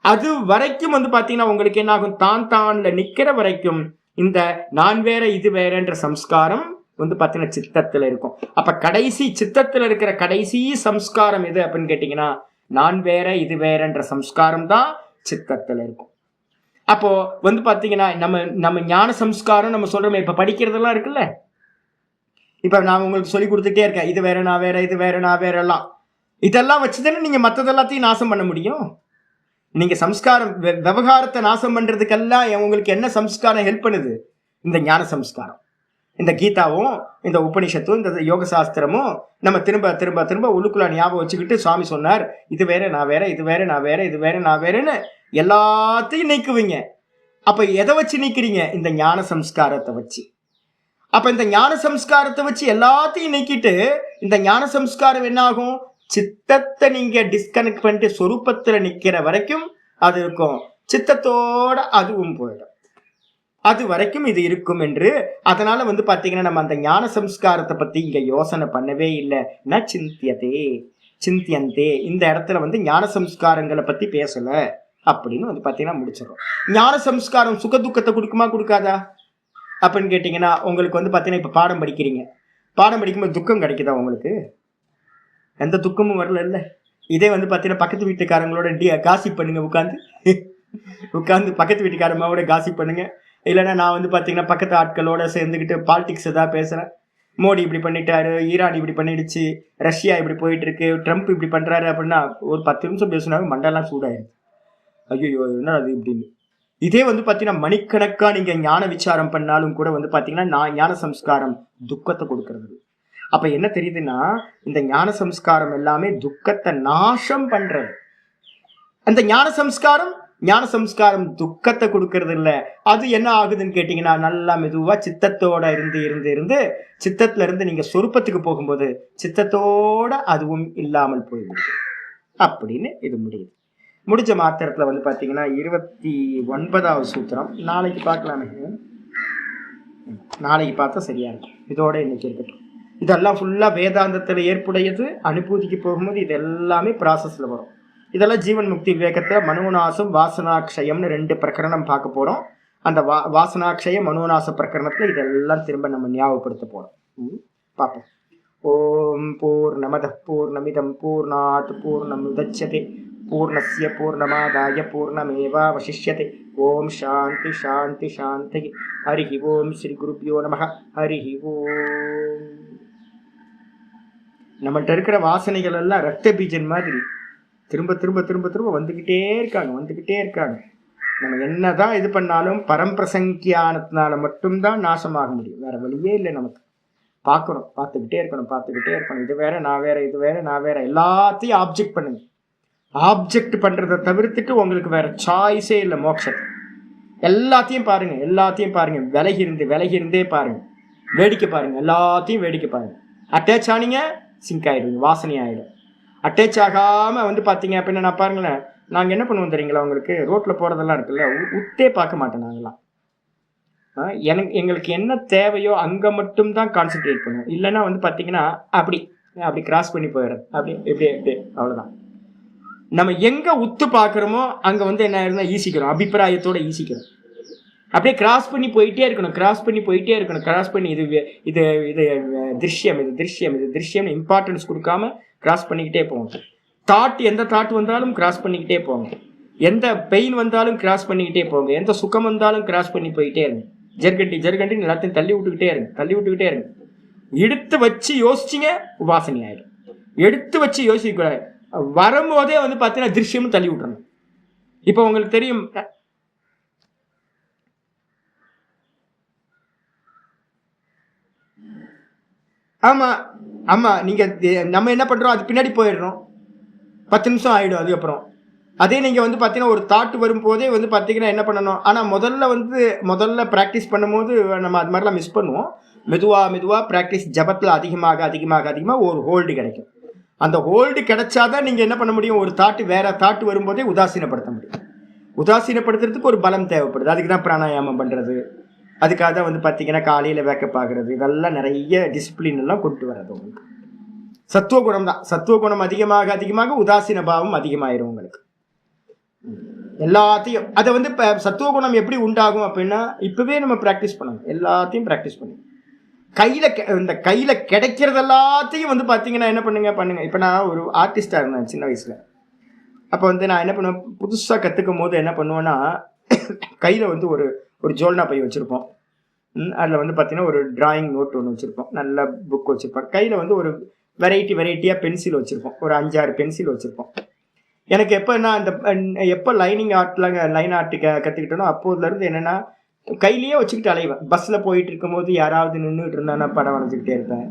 அது வரைக்கும் வந்து பாத்தீங்கன்னா உங்களுக்கு என்ன ஆகும், தான் தான்ல நிக்கிற வரைக்கும் இந்த நான் வேற இது வேறன்ற சம்ஸ்காரம் வந்து பாத்தீங்கன்னா சித்தத்துல இருக்கும். அப்ப கடைசி சித்தத்துல இருக்கிற கடைசி சம்ஸ்காரம் எது அப்படின்னு கேட்டீங்கன்னா, நான் வேற இது வேறன்ற சம்ஸ்காரம் தான் சித்தத்துல இருக்கும். அப்போ வந்து பாத்தீங்கன்னா நம்ம ஞான சம்ஸ்காரம் நம்ம சொல்றோமே, இப்ப படிக்கிறதெல்லாம் இருக்குல்ல, இப்ப நான் உங்களுக்கு சொல்லி கொடுத்துட்டே இருக்கேன், இது வேற நான் வேற, இது வேற நான் வேற எல்லாம், இதெல்லாம் வச்சுதானே நீங்க மற்றதெல்லாத்தையும் நாசம் பண்ண முடியும். நீங்க சம்ஸ்காரம் விவகாரத்தை நாசம் பண்றதுக்கெல்லாம் உங்களுக்கு என்ன சம்ஸ்காரம் ஹெல்ப் பண்ணுது, இந்த ஞான சம்ஸ்காரம். இந்த கீதாவும் இந்த உபனிஷத்தும் இந்த யோக சாஸ்திரமும் நம்ம திரும்ப திரும்ப திரும்ப உள்ளுக்குள்ள ஞாபகம் வச்சுக்கிட்டு சுவாமி சொன்னார், இது வேற நான் வேற, இது வேற நான் வேற, இது வேற நான் வேறன்னு எல்லாத்தையும் நீக்குவீங்க. அப்ப எதை வச்சு நீக்கிறீங்க, இந்த ஞான சம்ஸ்காரத்தை வச்சு. அப்ப இந்த ஞான சம்ஸ்காரத்தை வச்சு எல்லாத்தையும் நீக்கிட்டு இந்த ஞான சம்ஸ்காரம் என்ன ஆகும், சித்தத்தை நீங்க டிஸ்கனெக்ட் பண்ணிட்டு சொரூபத்துல நிக்கிற வரைக்கும் அது இருக்கும், சித்தத்தோட அதுவும் போயிடும், அது வரைக்கும் இது இருக்கும் என்று. அதனால வந்து பாத்தீங்கன்னா நம்ம அந்த ஞான சம்ஸ்காரத்தை பத்தி இங்க யோசனை பண்ணவே இல்லை. ந சிந்தியதே சிந்தியந்தே, இந்த இடத்துல வந்து ஞான சம்ஸ்காரங்களை பத்தி பேசல அப்படின்னு வந்து பாத்தீங்கன்னா முடிச்சிடும். ஞான சம்ஸ்காரம் சுக துக்கத்தை கொடுக்குமா கொடுக்காதா அப்படின்னு கேட்டீங்கன்னா, உங்களுக்கு வந்து பாத்தீங்கன்னா இப்ப பாடம் படிக்கிறீங்க, பாடம் படிக்கும்போது துக்கம் கிடைக்குதா உங்களுக்கு, எந்த துக்கமும் வரல இல்ல. இதே வந்து பாத்தீங்கன்னா பக்கத்து வீட்டுக்காரங்களோட காசிப் பண்ணுங்க, உட்காந்து பக்கத்து வீட்டுக்காரமாவோட காசிப் பண்ணுங்க. இல்லைன்னா நான் வந்து பாத்தீங்கன்னா பக்கத்து ஆட்களோட சேர்ந்துக்கிட்டு பாலிடிக்ஸ் ஏதாவது பேசுறேன், மோடி இப்படி பண்ணிட்டாரு, ஈரான் இப்படி பண்ணிடுச்சு, ரஷ்யா இப்படி போயிட்டு இருக்கு, ட்ரம்ப் இப்படி பண்றாரு அப்படின்னா ஒரு 10 நிமிஷம் பேசினாவே மண்டெல்லாம் சூடாயிருது, ஐயோ என்ன அது இப்படின்னு. இதே வந்து பாத்தீங்கன்னா மணிக்கணக்கா நீங்க ஞான விசாரம் பண்ணாலும் கூட வந்து பாத்தீங்கன்னா ஞான சம்ஸ்காரம் துக்கத்தை கொடுக்கறது. அப்ப என்ன தெரியுதுன்னா, இந்த ஞான சம்ஸ்காரம் எல்லாமே துக்கத்தை நாசம் பண்றது. அந்த ஞான சம்ஸ்காரம் துக்கத்தை கொடுக்கறது இல்ல. அது என்ன ஆகுதுன்னு கேட்டீங்கன்னா, நல்லா மெதுவா சித்தத்தோட இருந்து சித்தத்துல இருந்து நீங்க சொருப்பத்துக்கு போகும்போது சித்தத்தோட அதுவும் இல்லாமல் போய்விடுது அப்படின்னு இது முடியுது. முடிஞ்ச மாத்திரத்துல வந்து பாத்தீங்கன்னா 29வது சூத்திரம் நாளைக்கு பார்க்கலாமே. நாளைக்கு பார்த்தா சரியா இருக்கும். இதோட இன்னைக்கு இருக்கட்டும். இதெல்லாம் ஃபுல்லா வேதாந்தத்துல ஏற்புடையது. அனுபூதிக்கு போகும்போது இது எல்லாமே ப்ராசஸ்ல வரும். இதெல்லாம் ஜீவன் முக்தி விவேகத்துல மனோநாசம் வாசனாட்சயம்னு 2 பிரகரணம் பார்க்க போறோம். அந்த வாசனாட்சய மனோநாச பிரகரணத்துல இதெல்லாம் திரும்ப நம்ம ஞாபகப்படுத்த போறோம். பார்ப்போம். ஓம் பூர்ணமதః பூர்ணமிதம் பூர்ணாத் பூர்ணமுதச்யதே பூர்ணஸ்ய பூர்ணமாதாய பூர்ணமேவாவசிஷ்யதே. ஓம் சாந்தி சாந்தி சாந்தி. ஹரிஹி ஓம் ஸ்ரீ குருப்யோ நமஹ. ஹரிஹி ஓம். நம்மள்ட்ட இருக்கிற வாசனைகள் எல்லாம் ரத்த பீஜன் மாதிரி திரும்ப திரும்ப திரும்ப திரும்ப வந்துக்கிட்டே இருக்காங்க. நம்ம என்னதான் இது பண்ணாலும் பரம்பிரசங்கியானத்தினால மட்டும்தான் நாசமாக முடியும். வேற வழியே இல்லை. நமக்கு பார்த்துக்கிட்டே இருக்கணும். இது வேற நான் வேற, இது வேற நான் வேற, எல்லாத்தையும் ஆப்ஜெக்ட் பண்ணுங்க. ஆப்ஜெக்ட் பண்றதை தவிர்த்துட்டு உங்களுக்கு வேற சாய்ஸே இல்லை. மோட்சம் எல்லாத்தையும் பாருங்க. விலகி இருந்தே பாருங்க. வேடிக்கை பாருங்க. எல்லாத்தையும் வேடிக்கை பாருங்க. அட்டாச் ஆனீங்க சிங்க் ஆயிடுவீங்க, வாசனை ஆயிடும். அட்டாச் ஆகாம வந்து பாத்தீங்க அப்படின்னா, நான் பாருங்களேன், நாங்க என்ன பண்ணுவோம் தெரியுங்களா, உங்களுக்கு ரோட்ல போறதெல்லாம் இருக்குல்ல, உத்தே பார்க்க மாட்டோம் நாங்களாம். எங்களுக்கு என்ன தேவையோ அங்க மட்டும் தான் கான்சென்ட்ரேட் பண்ணுவோம். இல்லைன்னா வந்து பாத்தீங்கன்னா அப்படி கிராஸ் பண்ணி போயிடுறது. எப்படி அவ்வளவுதான். நம்ம எங்க உத்து பாக்குறோமோ அங்க வந்து என்ன ஆயிருந்தா ஈசிக்கிறோம், அபிப்பிராயத்தோட ஈசிக்கிறோம். அப்படியே கிராஸ் பண்ணி போயிட்டே இருக்கணும். கிராஸ் பண்ணி இது திருஷ்யம் இம்பார்ட்டன்ஸ் கொடுக்காம கிராஸ் பண்ணிக்கிட்டே போங்க. எந்த தாட் வந்தாலும் கிராஸ் பண்ணிக்கிட்டே போங்க. எந்த பெயின் வந்தாலும் கிராஸ் பண்ணிக்கிட்டே போங்க. எந்த சுகம் வந்தாலும் கிராஸ் பண்ணி போயிட்டே இருங்க. ஜர்கண்டி எல்லாத்தையும் தள்ளி விட்டுக்கிட்டே இருங்க. எடுத்து வச்சு யோசிச்சிங்க உபாசனை ஆயிடும். எடுத்து வச்சு யோசிக்க வரும்போதே வந்து பார்த்தீங்கன்னா திருஷ்யமும் தள்ளி விட்டுறணும். இப்போ உங்களுக்கு தெரியும், ஆமா நீங்க நம்ம என்ன பண்றோம், அது பின்னாடி போயிடுறோம். 10 நிமிஷம் ஆயிடும். அதுக்கப்புறம் அதே நீங்க வந்து பாத்தீங்கன்னா ஒரு தாட் வரும்போதே வந்து பாத்தீங்கன்னா என்ன பண்ணணும், ஆனா முதல்ல பிராக்டிஸ் பண்ணும்போது நம்ம அது மாதிரிலாம் மிஸ் பண்ணுவோம். மெதுவா பிராக்டிஸ் ஜபத்துல அதிகமாக ஒரு ஹோல்டு கிடைக்கும். அந்த ஹோல்டு கிடைச்சாதான் நீங்க என்ன பண்ண முடியும், ஒரு வேற தாட்டு வரும்போதே உதாசீனப்படுத்த முடியும். உதாசீனப்படுத்துறதுக்கு ஒரு பலம் தேவைப்படுது. அதுக்கு தான் பிராணாயாமம் பண்றது. அதுக்காக தான் வந்து பார்த்தீங்கன்னா காலையில் வேக்கப் ஆகுறது. இதெல்லாம் நிறைய டிசிப்ளின் எல்லாம் கொண்டு வர்றது. உங்களுக்கு சத்துவகுணம் தான். சத்துவகுணம் அதிகமாக உதாசீன பாவம் அதிகமாயிரும் உங்களுக்கு. எல்லாத்தையும் அதை வந்து சத்துவகுணம் எப்படி உண்டாகும் அப்படின்னா, இப்பவே நம்ம ப்ராக்டிஸ் பண்ணணும். எல்லாத்தையும் ப்ராக்டிஸ் பண்ணணும். கையில கிடைக்கிறது எல்லாத்தையும் வந்து பார்த்தீங்கன்னா என்ன பண்ணுங்க. இப்போ நான் ஒரு ஆர்டிஸ்டாக இருந்தேன் சின்ன வயசுல. அப்போ வந்து நான் என்ன பண்ணுவேன், புதுசாக கற்றுக்கும் போது என்ன பண்ணுவேன்னா, கையில் வந்து ஒரு ஜோல்னா பை வச்சுருப்போம். அதில் வந்து பார்த்தீங்கன்னா ஒரு டிராயிங் நோட் ஒன்று வச்சுருப்போம். நல்ல புக் வச்சுருப்போம். கையில் வந்து ஒரு வெரைட்டியாக பென்சில் வச்சுருப்போம். ஒரு 5-6 பென்சில் வச்சுருப்போம். எனக்கு எப்போ லைன் ஆர்ட் கற்றுக்கிட்டனோ அப்போதுலேருந்து என்னென்னா கையிலேயே வச்சுக்கிட்டு அலைவேன். பஸ்ஸில் போயிட்டு இருக்கும்போது யாராவது நின்றுட்டு இருந்தா படம் வரைஞ்சிக்கிட்டே இருப்பேன்.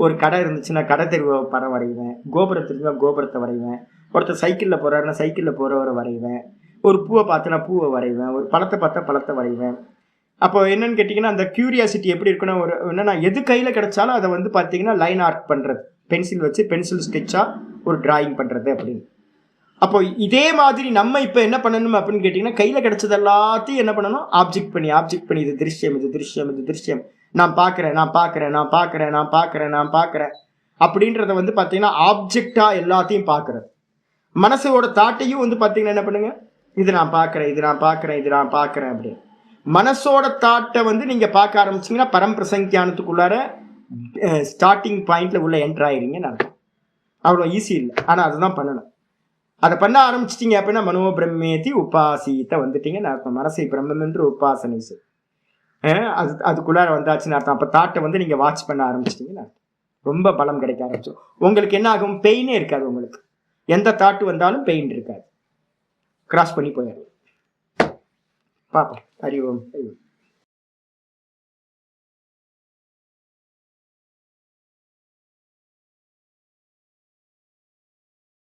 ஒரு கடை இருந்துச்சுன்னா கடை தெருவை படம் வரைவேன். கோபுரத்து இருந்தால் கோபுரத்தை வரைவேன். ஒருத்தர் சைக்கிளில் போகிறாருன்னா சைக்கிளில் போகிறவரை வரைவேன். ஒரு பூவை பார்த்தனா பூவை வரைவேன். ஒரு பழத்தை பார்த்தா பழத்தை வரைவேன். அப்போ என்னன்னு கேட்டிங்கன்னா, அந்த கியூரியாசிட்டி எப்படி இருக்குன்னா, என்னன்னா எது கையில் கிடைச்சாலும் அதை வந்து பார்த்தீங்கன்னா லைன் ஆர்ட் பண்ணுறது, பென்சில் வச்சு பென்சில் ஸ்கெட்சாக ஒரு டிராயிங் பண்ணுறது அப்படின்னு. அப்போ இதே மாதிரி நம்ம இப்போ என்ன பண்ணணும் அப்படின்னு கேட்டிங்கன்னா, கையில் கிடைச்சது எல்லாத்தையும் என்ன பண்ணணும், ஆப்ஜெக்ட் பண்ணி இது திருஷ்யம் நான் பார்க்குறேன் அப்படின்றத வந்து பார்த்தீங்கன்னா ஆப்ஜெக்டாக எல்லாத்தையும் பார்க்குறது. மனசோட தாட்டையும் வந்து பார்த்தீங்கன்னா என்ன பண்ணுங்க, இது நான் பார்க்குறேன் அப்படி. மனசோட தாட்டை வந்து நீங்கள் பார்க்க ஆரம்பிச்சிங்கன்னா பரம்பிரசங்கியானத்துக்குள்ளார ஸ்டார்டிங் பாயிண்ட்ல உள்ள என்டர் ஆயிடுங்கன்னு அர்த்தம். அவ்வளோ ஈஸி இல்லை, ஆனால் அதுதான் பண்ணணும். அதை பண்ண ஆரம்பிச்சிட்டிங்க அப்படின்னா மனோபிரம்மேதி உபாசித்த வந்துட்டீங்கன்னு அர்த்தம். மனசை பிரம்மம் என்று உபாசனை அதுக்குள்ளார வந்தாச்சுன்னு அர்த்தம். அப்போ தாட்டை வந்து நீங்கள் வாட்ச் பண்ண ஆரம்பிச்சிட்டிங்கன்னு அர்த்தம். ரொம்ப பலம் கிடைக்க ஆரம்பிச்சோம். உங்களுக்கு என்ன ஆகும், பெயினே இருக்காது. உங்களுக்கு எந்த தாட்டு வந்தாலும் பெயின் இருக்காது. கிராஸ் பண்ணி போயிடும். பாப்போம். ஹரி ஓம்.